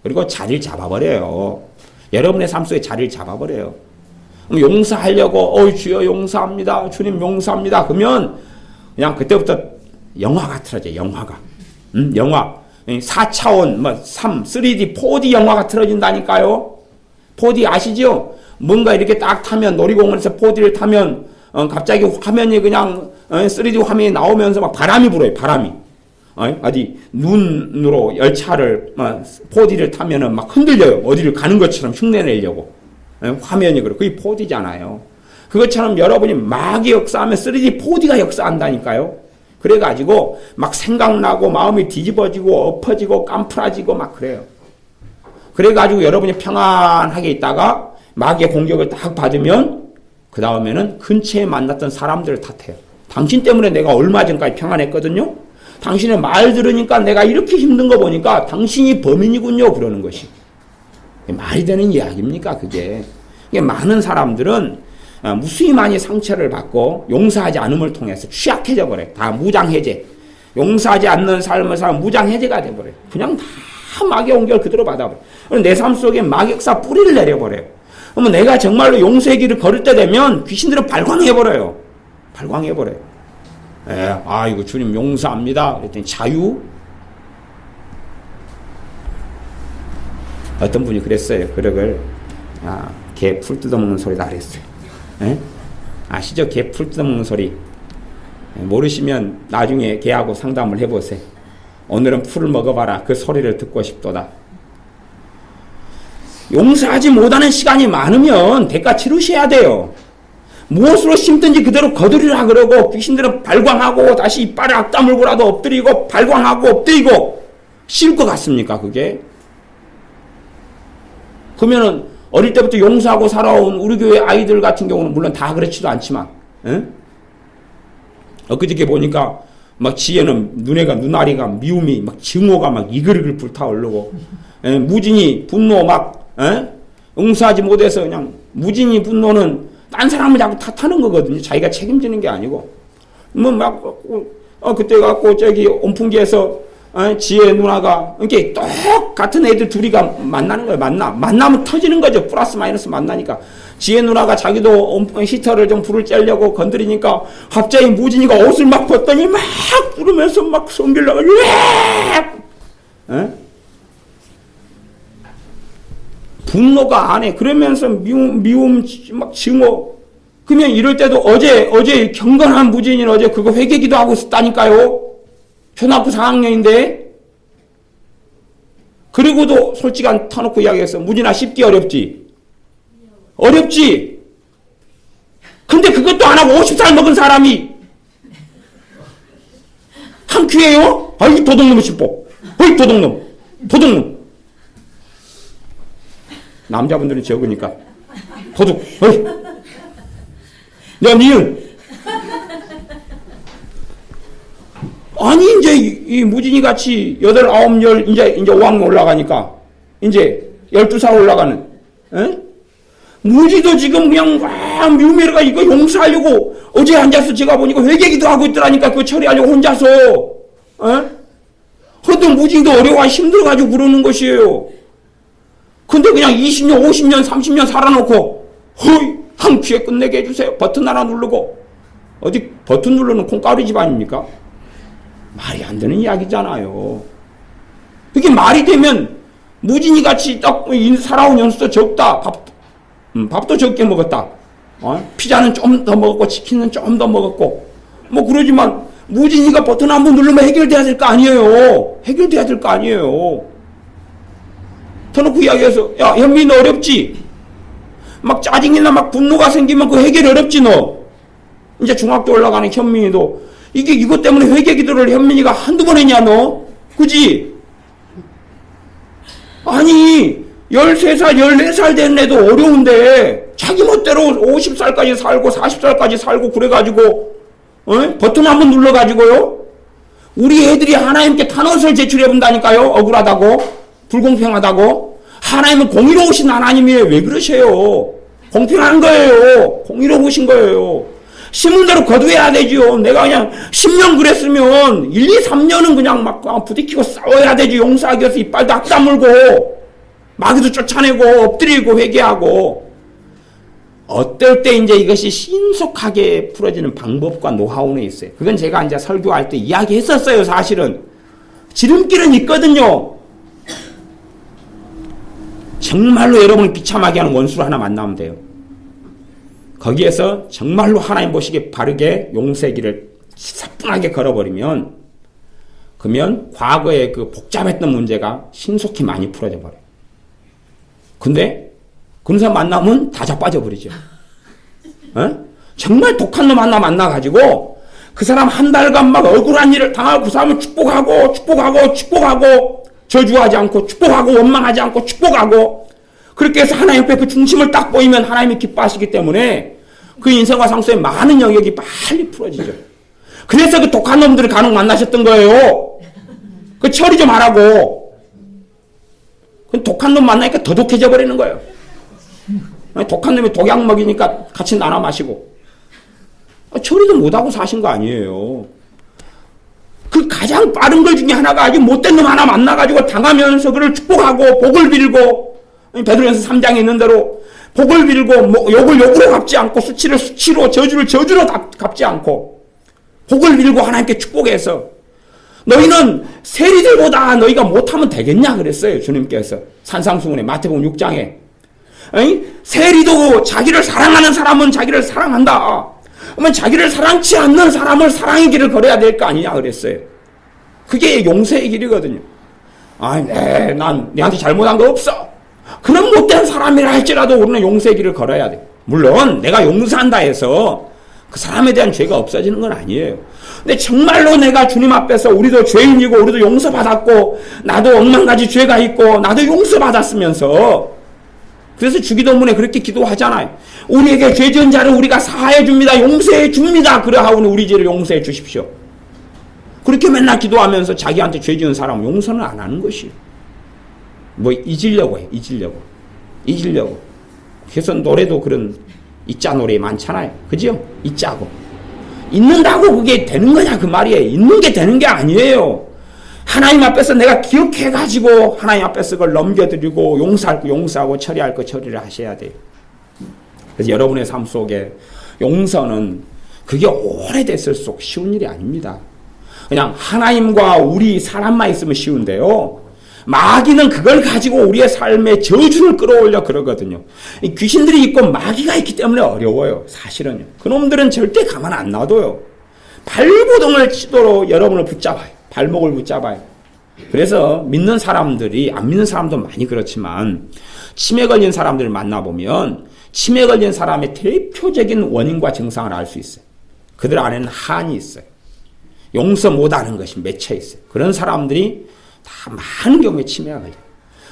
그리고 자리를 잡아버려요. 여러분의 삶 속에 자리를 잡아버려요. 그럼 용서하려고 주여 용서합니다. 주님 용서합니다. 그러면 그냥 그때부터 영화가 틀어져요. 영화. 4차원, 3D, 4D 영화가 틀어진다니까요. 4D 아시죠? 뭔가 이렇게 딱 타면, 놀이공원에서 4D를 타면, 갑자기 화면이 그냥, 3D 화면이 나오면서 막 바람이 불어요, 바람이. 어디, 눈으로 열차를, 4D를 타면은 막 흔들려요. 어디를 가는 것처럼 흉내내려고. 화면이 그래. 그게 4D잖아요. 그것처럼 여러분이 마귀 역사하면 3D, 4D가 역사한다니까요. 그래가지고 막 생각나고 마음이 뒤집어지고 엎어지고 깜풀어지고 막 그래요. 그래가지고 여러분이 평안하게 있다가 마귀의 공격을 딱 받으면 그 다음에는 근처에 만났던 사람들을 탓해요. 당신 때문에 내가 얼마 전까지 평안했거든요. 당신의 말 들으니까 내가 이렇게 힘든 거 보니까 당신이 범인이군요. 그러는 것이. 말이 되는 이야기입니까 그게. 많은 사람들은 무수히 많이 상처를 받고 용서하지 않음을 통해서 취약해져 버려요. 다 무장해제. 용서하지 않는 삶을 살면 무장해제가 돼버려요. 그냥 다 마귀의 공격을 그대로 받아버려요. 내 삶 속에 마귀 역사 뿌리를 내려버려요. 그러면 내가 정말로 용서의 길을 걸을 때 되면 귀신들은 발광해버려요. 아이고 주님 용서합니다. 그랬더니 자유? 어떤 분이 그랬어요. 그러걸 개 풀 뜯어먹는 소리다 그랬어요. 아시죠? 개 풀 뜯어먹는 소리. 모르시면 나중에 개하고 상담을 해보세요. 오늘은 풀을 먹어봐라. 그 소리를 듣고 싶도다. 용서하지 못하는 시간이 많으면 대가 치르셔야 돼요. 무엇으로 심든지 그대로 거두리라 그러고 귀신들은 발광하고 다시 이빨을 악다물고라도 엎드리고 발광하고 엎드리고 쉬울 것 같습니까 그게? 그러면은 어릴 때부터 용서하고 살아온 우리 교회 아이들 같은 경우는 물론 다 그렇지도 않지만 엊그저께 보니까 막 지혜는 눈아리가 미움이 막 증오가 막 이글이글 불타오르고 무진이 분노 막 용서하지 못해서 그냥 무진이 분노는 딴 사람을 자꾸 탓하는 거거든요. 자기가 책임지는 게 아니고 그때 갖고 저기 온풍기에서 지혜 누나가 이렇게 똑같은 애들 둘이가 만나는 거예요. 만나면 터지는 거죠. 플러스 마이너스 만나니까 지혜 누나가 자기도 히터를 좀 불을 쬐려고 건드리니까 갑자기 무진이가 옷을 막 벗더니 막 부르면서 막 성질나가 분노가 안 해. 그러면서 미움 막 증오. 그러면 이럴 때도 어제 경건한 무진이는 어제 그거 회개기도 하고 있었다니까요. 초등학교 4학년인데. 그리고도 솔직한 터놓고 이야기했어. 무진아 쉽기 어렵지. 근데 그것도 안 하고 50살 먹은 사람이 한 큐예요? 아이 도둑놈이 싶어. 어이 도둑놈. 남자분들은 적으니까 도둑. 어이. 내가 니은. 아니 이제 이 무진이 같이 8, 9, 10 이제 5학년 올라가니까 이제 12사 올라가는. 에? 무지도 지금 그냥 막 뮤메르가 이거 용서하려고 어제 앉아서 제가 보니까 회개기도 하고 있더라니까 그거 처리하려고 혼자서. 그것도 무지도 어려워 힘들어가지고 그러는 것이에요. 근데 그냥 20년, 50년, 30년 살아놓고 허이 한 귀에 끝내게 해주세요. 버튼 하나 누르고. 어디 버튼 누르는 콩가루 집안입니까? 말이 안 되는 이야기잖아요. 그게 말이 되면 무진이 같이 딱 살아온 연수도 적다. 밥도 적게 먹었다. 피자는 좀 더 먹었고 치킨은 좀 더 먹었고 뭐 그러지만 무진이가 버튼 한번 누르면 해결돼야 될 거 아니에요. 해결돼야 될 거 아니에요. 터놓고 이야기해서 야 현민이 너 어렵지? 막 짜증이나 막 분노가 생기면 그 해결이 어렵지 너. 이제 중학교 올라가는 현민이도 이것 때문에 회개기도를 현민이가 한두 번 했냐 너? 그지? 아니 13살 14살 된 애도 어려운데 자기 멋대로 50살까지 살고 40살까지 살고 그래가지고 버튼 한번 눌러가지고요 우리 애들이 하나님께 탄원서를 제출해 본다니까요. 억울하다고 불공평하다고. 하나님은 공의로우신 하나님이에요. 왜 그러세요? 공평한 거예요. 공의로우신 거예요. 심은 대로 거두어야 되지요. 내가 그냥 10년 그랬으면 1, 2, 3년은 그냥 막 부딪히고 싸워야 되지. 용서하기 위해서 이빨도 악 다물고 마귀도 쫓아내고 엎드리고 회개하고. 어떨 때 이제 이것이 신속하게 풀어지는 방법과 노하우는 있어요. 그건 제가 이제 설교할 때 이야기했었어요. 사실은 지름길은 있거든요. 정말로 여러분을 비참하게 하는 원수를 하나 만나면 돼요. 거기에서 정말로 하나님 보시기에 바르게 용서의 길을 사뿐하게 걸어버리면 그러면 과거에 그 복잡했던 문제가 신속히 많이 풀어져 버려요. 근데 그런 사람 만나면 다 자빠져버리죠. 정말 독한 놈 하나 만나가지고 그 사람 한 달간 막 억울한 일을 당하고 그 사람을 축복하고 저주하지 않고 축복하고 원망하지 않고 축복하고 그렇게 해서 하나님 옆에 그 중심을 딱 보이면 하나님이 기뻐하시기 때문에 그 인생과 상속의 많은 영역이 빨리 풀어지죠. 그래서 그 독한 놈들을 간혹 만나셨던 거예요. 그 처리 좀 하라고. 그 독한 놈 만나니까 더 독해져 버리는 거예요. 독한 놈이 독약 먹이니까 같이 나눠 마시고. 처리도 못하고 사신 거 아니에요. 그 가장 빠른 걸 중에 하나가 아주 못된 놈 하나 만나가지고 당하면서 그를 축복하고 복을 빌고 베드로전서 3장에 있는 대로 복을 빌고 뭐 욕을 욕으로 갚지 않고 수치를 수치로 저주를 저주로 갚지 않고 복을 빌고 하나님께 축복해서 너희는 세리들보다 너희가 못하면 되겠냐 그랬어요. 주님께서 산상수훈에 마태복음 6장에 세리도 자기를 사랑하는 사람은 자기를 사랑한다. 그러면 자기를 사랑치 않는 사람을 사랑의 길을 걸어야 될 거 아니냐 그랬어요. 그게 용서의 길이거든요. 난 내한테 잘못한 거 없어. 그런 못된 사람이라 할지라도 우리는 용서의 길을 걸어야 돼. 물론 내가 용서한다 해서 그 사람에 대한 죄가 없어지는 건 아니에요. 근데 정말로 내가 주님 앞에서 우리도 죄인이고 우리도 용서받았고 나도 억만가지 죄가 있고 나도 용서받았으면서 그래서 주기도문에 그렇게 기도하잖아요. 우리에게 죄 지은 자를 우리가 사하여 줍니다. 용서해 줍니다. 그러하오니 우리 죄를 용서해 주십시오. 그렇게 맨날 기도하면서 자기한테 죄 지은 사람은 용서는 안 하는 것이에요. 뭐 잊으려고 해. 잊으려고. 그래서 노래도 그런 잊자 노래 많잖아요. 그죠? 잊자고. 잊는다고 그게 되는 거냐 그 말이에요. 잊는 게 되는 게 아니에요. 하나님 앞에서 내가 기억해가지고 하나님 앞에서 그걸 넘겨드리고 용서할 거 용서하고 처리할 거 처리를 하셔야 돼요. 그래서 여러분의 삶 속에 용서는 그게 오래됐을수록 쉬운 일이 아닙니다. 그냥 하나님과 우리 사람만 있으면 쉬운데요. 마귀는 그걸 가지고 우리의 삶에 저주를 끌어올려 그러거든요. 귀신들이 있고 마귀가 있기 때문에 어려워요. 사실은요. 그놈들은 절대 가만 안 놔둬요. 발버둥을 치도록 여러분을 붙잡아요. 발목을 붙잡아요. 그래서 믿는 사람들이 안 믿는 사람도 많이 그렇지만 치매 걸린 사람들을 만나보면 치매 걸린 사람의 대표적인 원인과 증상을 알 수 있어요. 그들 안에는 한이 있어요. 용서 못하는 것이 맺혀 있어요. 그런 사람들이 다 많은 경우에 치매가 걸려요.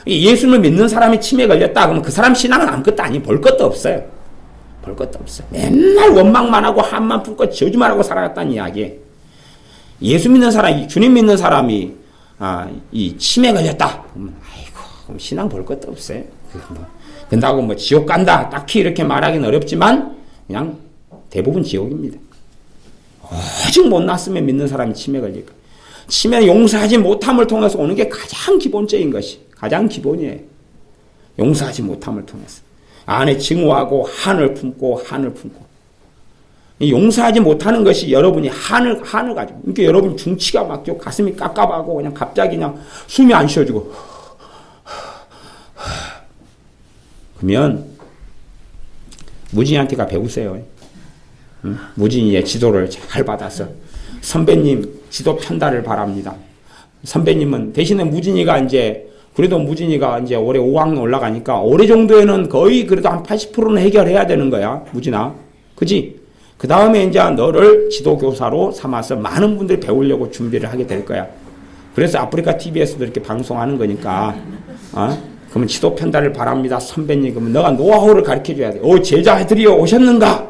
예수님을 믿는 사람이 치매에 걸렸다 그러면 그 사람 신앙은 아무것도 아니 볼 것도 없어요. 볼 것도 없어요. 맨날 원망만 하고 한만 품고 저주만 하고 살아갔다는 이야기예요. 예수 믿는 사람, 주님 믿는 사람이 이 치매 걸렸다. 그러면 아이고 그럼 신앙 볼 것도 없어요. 근다고 뭐 지옥 간다 딱히 이렇게 말하기는 어렵지만 그냥 대부분 지옥입니다. 오직 못 났으면 믿는 사람이 치매 걸릴까. 치매 용서하지 못함을 통해서 오는 게 가장 기본적인 것이 가장 기본이에요. 용서하지 못함을 통해서 안에 증오하고 한을 품고 이 용서하지 못하는 것이 여러분이 한을 가지고 그러니까 여러분 중치가 막히고 가슴이 깝깝하고 그냥 갑자기 그냥 숨이 안 쉬어지고 그러면 무진이한테 가 배우세요. 응? 무진이의 지도를 잘 받아서 선배님 지도 편달을 바랍니다. 선배님은 대신에 무진이가 이제 그래도 무진이가 이제 올해 5학년 올라가니까 올해 정도에는 거의 그래도 한 80%는 해결해야 되는 거야. 무진아. 그지? 그 다음에 이제 너를 지도교사로 삼아서 많은 분들이 배우려고 준비를 하게 될 거야. 그래서 아프리카 TV에서도 이렇게 방송하는 거니까, 그러면 지도 편달을 바랍니다. 선배님. 그러면 너가 노하우를 가르쳐 줘야 돼. 제자들이여 오셨는가?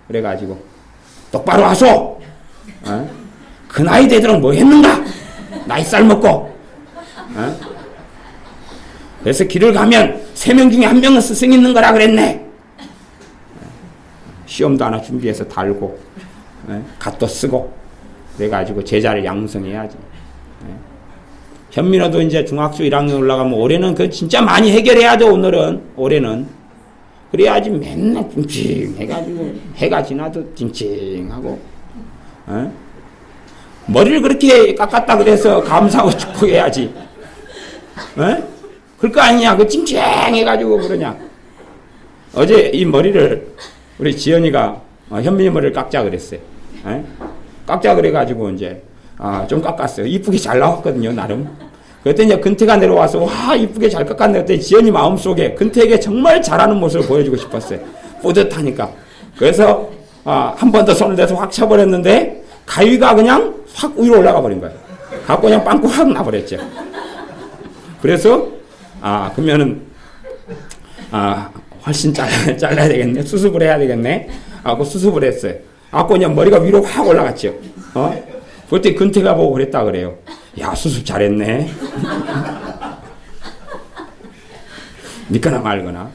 그래가지고, 똑바로 와서, 그 나이 되도록 뭐 했는가? 나이 쌀 먹고, 그래서 길을 가면 3명 중에 1명은 스승 있는 거라 그랬네. 시험도 하나 준비해서 달고 갓도 쓰고 그래가지고 제자를 양성해야지. 현민호도 이제 중학교 1학년 올라가면 올해는 그 진짜 많이 해결해야죠. 올해는 그래야지 맨날 찡찡해가지고 해가 지나도 찡찡하고 머리를 그렇게 깎았다 그래서 감사하고 축복해야지. 그럴 거 아니냐. 그 찡찡해가지고 그러냐. 어제 이 머리를 우리 지연이가 현민이 머리를 깎자 그랬어요. 깎자 그래가지고 이제 좀 깎았어요. 이쁘게 잘 나왔거든요, 나름. 그랬더니 이제 근태가 내려와서 와 이쁘게 잘 깎았네. 그랬더니 지연이 마음속에 근태에게 정말 잘하는 모습을 보여주고 싶었어요. 뿌듯하니까. 그래서 한 번 더 손을 대서 확 쳐버렸는데 가위가 그냥 확 위로 올라가 버린 거예요. 갖고 그냥 빵꾸 확 나버렸죠. 그래서 그러면은 훨씬 잘라야 되겠네. 수습을 해야 되겠네. 하고 수습을 했어요. 하고 그냥 머리가 위로 확 올라갔죠. 그때 근태가 보고 그랬다 그래요. 야, 수습 잘했네. 믿거나 말거나.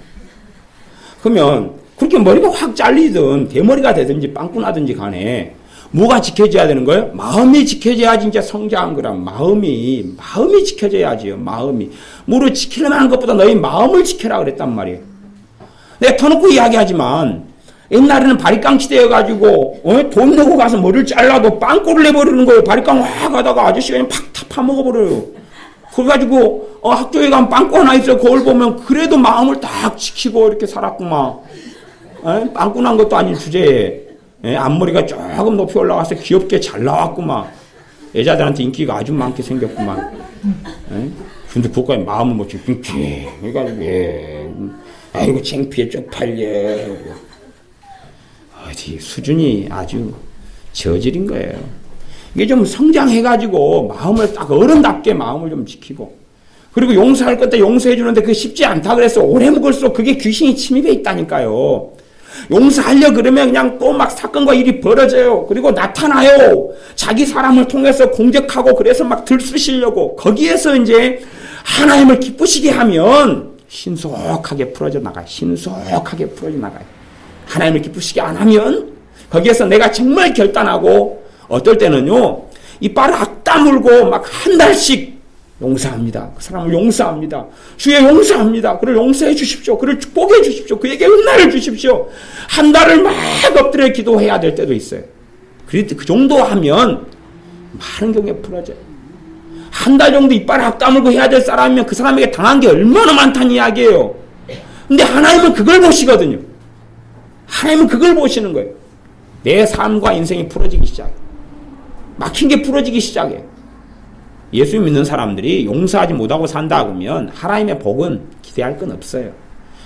그러면 그렇게 머리가 확 잘리든 대머리가 되든지 빵꾸 나든지 간에 뭐가 지켜져야 되는 거예요? 마음이 지켜져야지 이제 성장한 거란 마음이 지켜져야지요. 마음이. 뭐를 지키려면 하는 것보다 너희 마음을 지켜라 그랬단 말이에요. 내가 터놓고 이야기하지만 옛날에는 바리깡치 되어가지고 돈 내고 가서 머리를 잘라도 빵꾸를 내버리는 거예요. 바리깡 확 하다가 아저씨가 그냥 팍 다 파먹어버려요. 그래가지고 학교에 가면 빵꾸 하나 있어요. 거울 보면 그래도 마음을 딱 지키고 이렇게 살았구만. 빵꾸 난 것도 아닌 주제에 앞머리가 조금 높이 올라가서 귀엽게 잘 나왔구만. 여자들한테 인기가 아주 많게 생겼구만. 근데 그것까지 마음을 못 지키고 그래가지고 아이고 창피해 쪽팔려. 어디 수준이 아주 저질인 거예요. 이게 좀 성장해가지고 마음을 딱 어른답게 마음을 좀 지키고 그리고 용서할 것도 용서해 주는데 그게 쉽지 않다 그래서 오래 먹을수록 그게 귀신이 침입해 있다니까요. 용서하려 그러면 그냥 또 막 사건과 일이 벌어져요. 그리고 나타나요. 자기 사람을 통해서 공격하고 그래서 막 들쑤시려고 거기에서 이제 하나님을 기쁘시게 하면 신속하게 풀어져 나가요. 신속하게 풀어져 나가요. 하나님을 기쁘시게 안 하면 거기에서 내가 정말 결단하고 어떨 때는요. 이빨을 악 다물고 막 한 달씩 용서합니다. 그 사람을 용서합니다. 주여 용서합니다. 그를 용서해 주십시오. 그를 축복해 주십시오. 그에게 은혜를 주십시오. 한 달을 막 엎드려 기도해야 될 때도 있어요. 그 정도 하면 많은 경우에 풀어져요. 한 달 정도 이빨을 악 다물고 해야 될 사람이면 그 사람에게 당한 게 얼마나 많다는 이야기예요. 근데 하나님은 그걸 보시거든요. 하나님은 그걸 보시는 거예요. 내 삶과 인생이 풀어지기 시작해요. 막힌 게 풀어지기 시작해요. 예수 믿는 사람들이 용서하지 못하고 산다 그러면 하나님의 복은 기대할 건 없어요.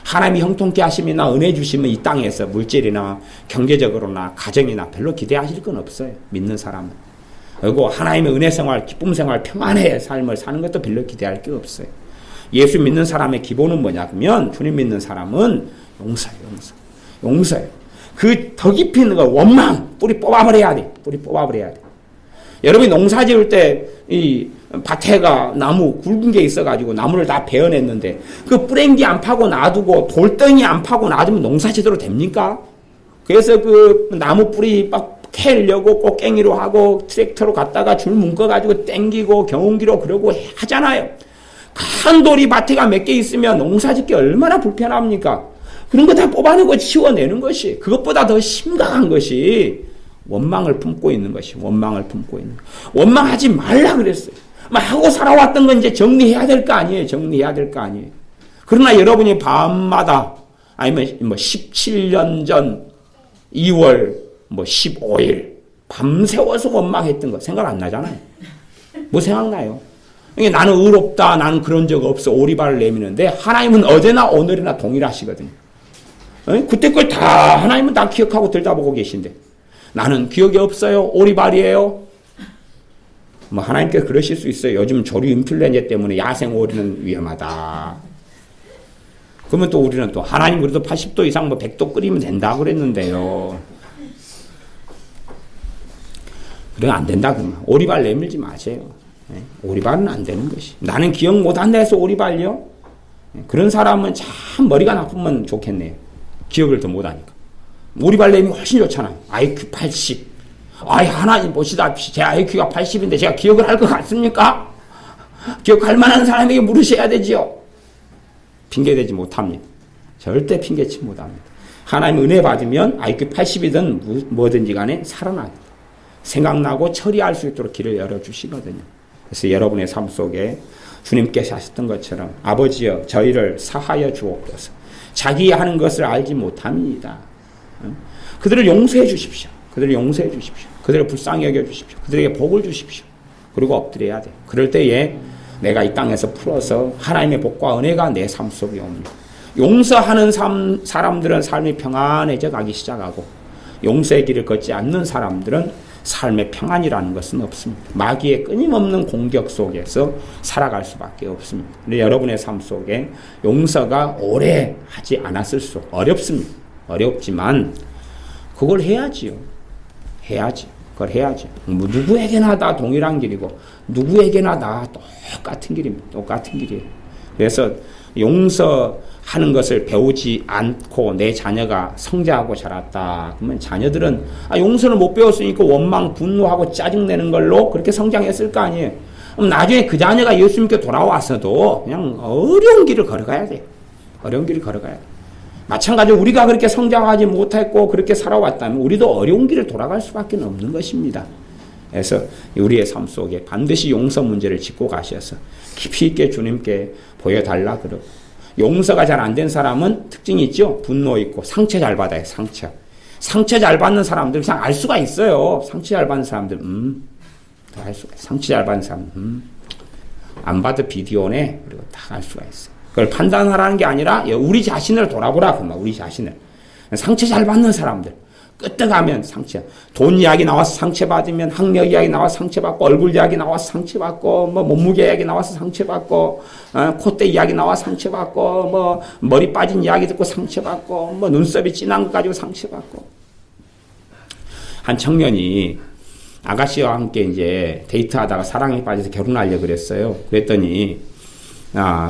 하나님이 형통케 하심이나 은혜 주시면 이 땅에서 물질이나 경제적으로나 가정이나 별로 기대하실 건 없어요. 믿는 사람은. 그리고 하나님의 은혜 생활, 기쁨 생활, 평안의 삶을 사는 것도 별로 기대할 게 없어요. 예수 믿는 사람의 기본은 뭐냐 그러면 주님 믿는 사람은 용서예요. 용서예요. 그 더 깊이 있는 거 원망 뿌리 뽑아버려야 돼. 뿌리 뽑아버려야 돼. 여러분이 농사 지을 때 밭에가 나무 굵은 게 있어가지고 나무를 다 베어냈는데 그 뿌랭기 안 파고 놔두고 돌덩이 안 파고 놔두면 농사 제대로 됩니까? 그래서 그 나무 뿌리 막 캐려고 꽃갱이로 하고 트랙터로 갔다가 줄 묶어가지고 땡기고 경운기로 그러고 하잖아요. 큰 돌이 밭에가 몇 개 있으면 농사 짓기 얼마나 불편합니까? 그런 거 다 뽑아내고 치워내는 것이, 그것보다 더 심각한 것이 원망을 품고 있는 것이, 원망을 품고 있는 것. 원망하지 말라 그랬어요. 하고 살아왔던 건 이제 정리해야 될 거 아니에요. 정리해야 될 거 아니에요. 그러나 여러분이 밤마다 아니면 17년 전 2월 15일 밤새워서 원망했던 거 생각 안 나잖아요. 뭐 생각나요? 나는 의롭다, 나는 그런 적 없어, 오리발을 내미는데 하나님은 어제나 오늘이나 동일하시거든요. 그때 걸 다 하나님은 다 기억하고 들여다보고 계신데 나는 기억이 없어요, 오리발이에요. 하나님께서 그러실 수 있어요. 요즘 조류 인플루엔자 때문에 야생 오리는 위험하다. 그러면 또 우리는 또 하나님 그래도 80도 이상 100도 끓이면 된다고 그랬는데요. 그래 안 된다 그러면 오리발 내밀지 마세요. 오리발은 안 되는 것이. 나는 기억 못한다 해서 오리발요? 그런 사람은 참 머리가 나쁘면 좋겠네요. 기억을 더 못하니까. 오리발 내밀면 훨씬 좋잖아요. IQ 80. 아이 하나님 보시다시피 제 IQ가 80인데 제가 기억을 할 것 같습니까? 기억할 만한 사람에게 물으셔야 되지요. 핑계대지 못합니다. 절대 핑계치 못합니다. 하나님 은혜 받으면 IQ 80이든 뭐든지 간에 살아나요. 생각나고 처리할 수 있도록 길을 열어주시거든요. 그래서 여러분의 삶 속에 주님께서 하셨던 것처럼 아버지여 저희를 사하여 주옵소서. 자기 하는 것을 알지 못합니다. 그들을 용서해 주십시오. 그들을 용서해 주십시오. 그들을 불쌍히 여겨 주십시오. 그들에게 복을 주십시오. 그리고 엎드려야 돼요. 그럴 때에 내가 이 땅에서 풀어서 하나님의 복과 은혜가 내 삶 속에 옵니다. 용서하는 사람들은 삶이 평안해져 가기 시작하고 용서의 길을 걷지 않는 사람들은 삶의 평안이라는 것은 없습니다. 마귀의 끊임없는 공격 속에서 살아갈 수밖에 없습니다. 여러분의 삶 속에 용서가 오래 하지 않았을수록 어렵습니다. 어렵지만 그걸 해야지요. 해야지. 그걸 해야지. 누구에게나 다 동일한 길이고 누구에게나 다 똑같은 길입니다. 똑같은 길이에요. 그래서 용서하는 것을 배우지 않고 내 자녀가 성장하고 자랐다. 그러면 자녀들은 용서를 못 배웠으니까 원망, 분노하고 짜증내는 걸로 그렇게 성장했을 거 아니에요. 그럼 나중에 그 자녀가 예수님께 돌아와서도 그냥 어려운 길을 걸어가야 돼요. 어려운 길을 걸어가야 돼요. 마찬가지로 우리가 그렇게 성장하지 못했고 그렇게 살아왔다면 우리도 어려운 길을 돌아갈 수밖에 없는 것입니다. 그래서 우리의 삶 속에 반드시 용서 문제를 짚고 가셔서 깊이 있게 주님께 보여달라 그러고, 용서가 잘 안 된 사람은 특징이 있죠. 분노 있고 상처 잘 받아요. 상처 잘 받는 사람들 그냥 알 수가 있어요. 상처 잘 받는 사람들 다 알 수가 있어요. 상처 잘 받는 사람 안 봐도 비디오네. 그리고 다 알 수가 있어요. 그걸 판단하라는 게 아니라 우리 자신을 돌아보라. 우리 자신을. 상처 잘 받는 사람들. 끄떡하면 상처. 돈 이야기 나와서 상처받으면 학력 이야기 나와서 상처받고 얼굴 이야기 나와서 상처받고 몸무게 이야기 나와서 상처받고 콧대 이야기 나와서 상처받고 머리 빠진 이야기 듣고 상처받고 눈썹이 진한 것 가지고 상처받고. 한 청년이 아가씨와 함께 이제 데이트하다가 사랑에 빠져서 결혼하려고 그랬어요. 그랬더니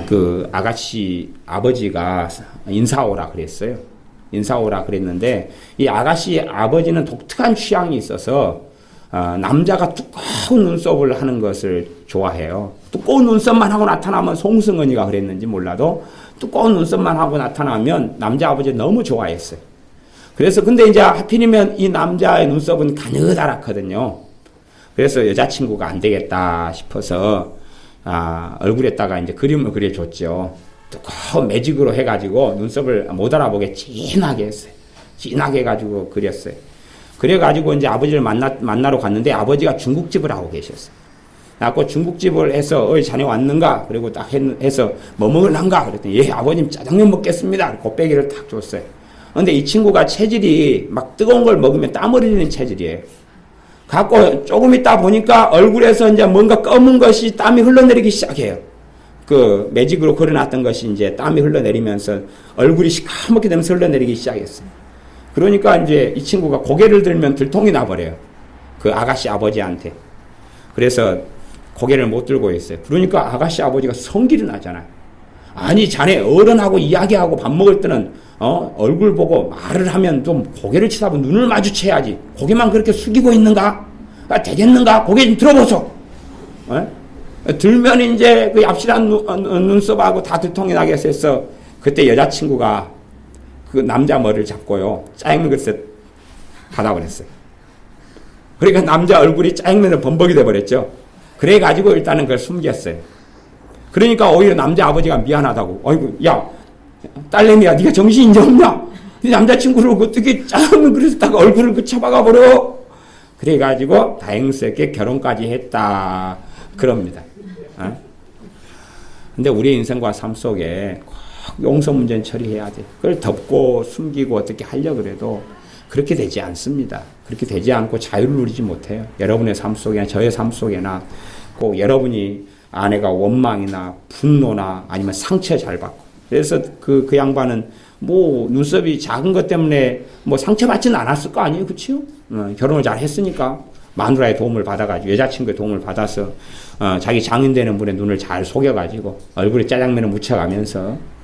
그 아가씨 아버지가 인사오라 그랬어요. 인사오라 그랬는데 이 아가씨 아버지는 독특한 취향이 있어서 남자가 두꺼운 눈썹을 하는 것을 좋아해요. 두꺼운 눈썹만 하고 나타나면 송승헌이가 그랬는지 몰라도 두꺼운 눈썹만 하고 나타나면 남자 아버지 너무 좋아했어요. 그래서 근데 이제 하필이면 이 남자의 눈썹은 가느다랗거든요. 그래서 여자친구가 안 되겠다 싶어서 얼굴에다가 이제 그림을 그려줬죠. 두꺼운 매직으로 해가지고 눈썹을 못 알아보게 진하게 했어요. 진하게 해가지고 그렸어요. 그래가지고 이제 아버지를 만나러 갔는데 아버지가 중국집을 하고 계셨어요. 그래서 중국집을 해서 자네 왔는가? 그리고 딱 해서 뭐 먹을란가? 그랬더니 예 아버님 짜장면 먹겠습니다. 곱빼기를 딱 줬어요. 근데 이 친구가 체질이 막 뜨거운 걸 먹으면 땀 흘리는 체질이에요. 갖고 조금 있다 보니까 얼굴에서 이제 뭔가 검은 것이 땀이 흘러내리기 시작해요. 그 매직으로 그려놨던 것이 이제 땀이 흘러내리면서 얼굴이 시커멓게 되면서 흘러내리기 시작했어요. 그러니까 이제 이 친구가 고개를 들면 들통이 나버려요. 그 아가씨 아버지한테. 그래서 고개를 못 들고 있어요. 그러니까 아가씨 아버지가 성질이 나잖아요. 아니 자네 어른하고 이야기하고 밥 먹을 때는 얼굴 보고 말을 하면 좀 고개를 치다보 눈을 마주쳐야지. 고개만 그렇게 숙이고 있는가? 되겠는가? 고개 좀 들어보소. 들면 이제 그 얍실한 눈썹하고 다 두통이 나겠어서 그때 여자친구가 그 남자 머리를 잡고요. 짜장면 그릇에 받아버렸어요. 그러니까 남자 얼굴이 짜장면으로 범벅이 돼버렸죠. 그래가지고 일단은 그걸 숨겼어요. 그러니까 오히려 남자 아버지가 미안하다고. 어이구, 야, 딸내미야, 네가 정신이 이제 없냐? 네 남자친구를 어떻게 짜장면 그릇에다가 얼굴을 그 쳐박아버려? 그래가지고 다행스럽게 결혼까지 했다. 그럽니다. 근데 우리 인생과 삶 속에 꼭 용서 문제는 처리해야 돼. 그걸 덮고 숨기고 어떻게 하려고 그래도 그렇게 되지 않습니다. 그렇게 되지 않고 자유를 누리지 못해요. 여러분의 삶 속에나 저의 삶 속에나 꼭 여러분이 아내가 원망이나 분노나 아니면 상처 잘 받고 그래서 그 양반은 뭐 눈썹이 작은 것 때문에 뭐 상처받지는 않았을 거 아니에요. 그치요? 결혼을 잘 했으니까 마누라의 도움을 받아가지고 여자친구의 도움을 받아서 자기 장인되는 분의 눈을 잘 속여가지고 얼굴에 짜장면을 묻혀가면서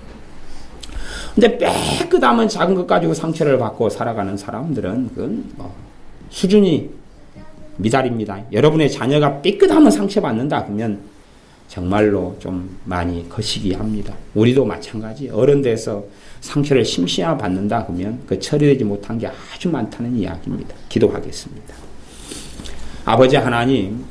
근데 깨끗하면 작은 것 가지고 상처를 받고 살아가는 사람들은 그건 뭐 수준이 미달입니다. 여러분의 자녀가 삐끗하면 상처받는다 그러면 정말로 좀 많이 거시기 합니다. 우리도 마찬가지. 어른 돼서 상처를 심심하 받는다 그러면 그 처리되지 못한 게 아주 많다는 이야기입니다. 기도하겠습니다. 아버지 하나님,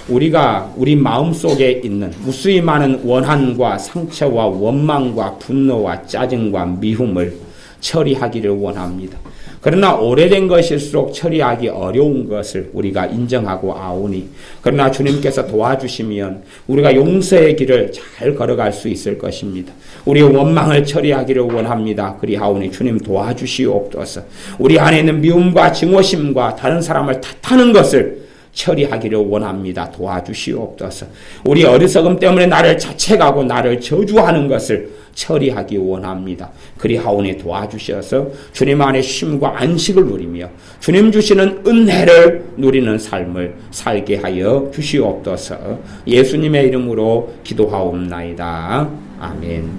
우리가 우리 마음속에 있는 무수히 많은 원한과 상처와 원망과 분노와 짜증과 미움을 처리하기를 원합니다. 그러나 오래된 것일수록 처리하기 어려운 것을 우리가 인정하고 아오니 그러나 주님께서 도와주시면 우리가 용서의 길을 잘 걸어갈 수 있을 것입니다. 우리의 원망을 처리하기를 원합니다. 그리하오니 주님 도와주시옵소서. 우리 안에 있는 미움과 증오심과 다른 사람을 탓하는 것을 처리하기를 원합니다. 도와주시옵소서. 우리 어리석음 때문에 나를 자책하고 나를 저주하는 것을 처리하기 원합니다. 그리하오니 도와주셔서 주님 안에 쉼과 안식을 누리며 주님 주시는 은혜를 누리는 삶을 살게 하여 주시옵소서. 예수님의 이름으로 기도하옵나이다. 아멘.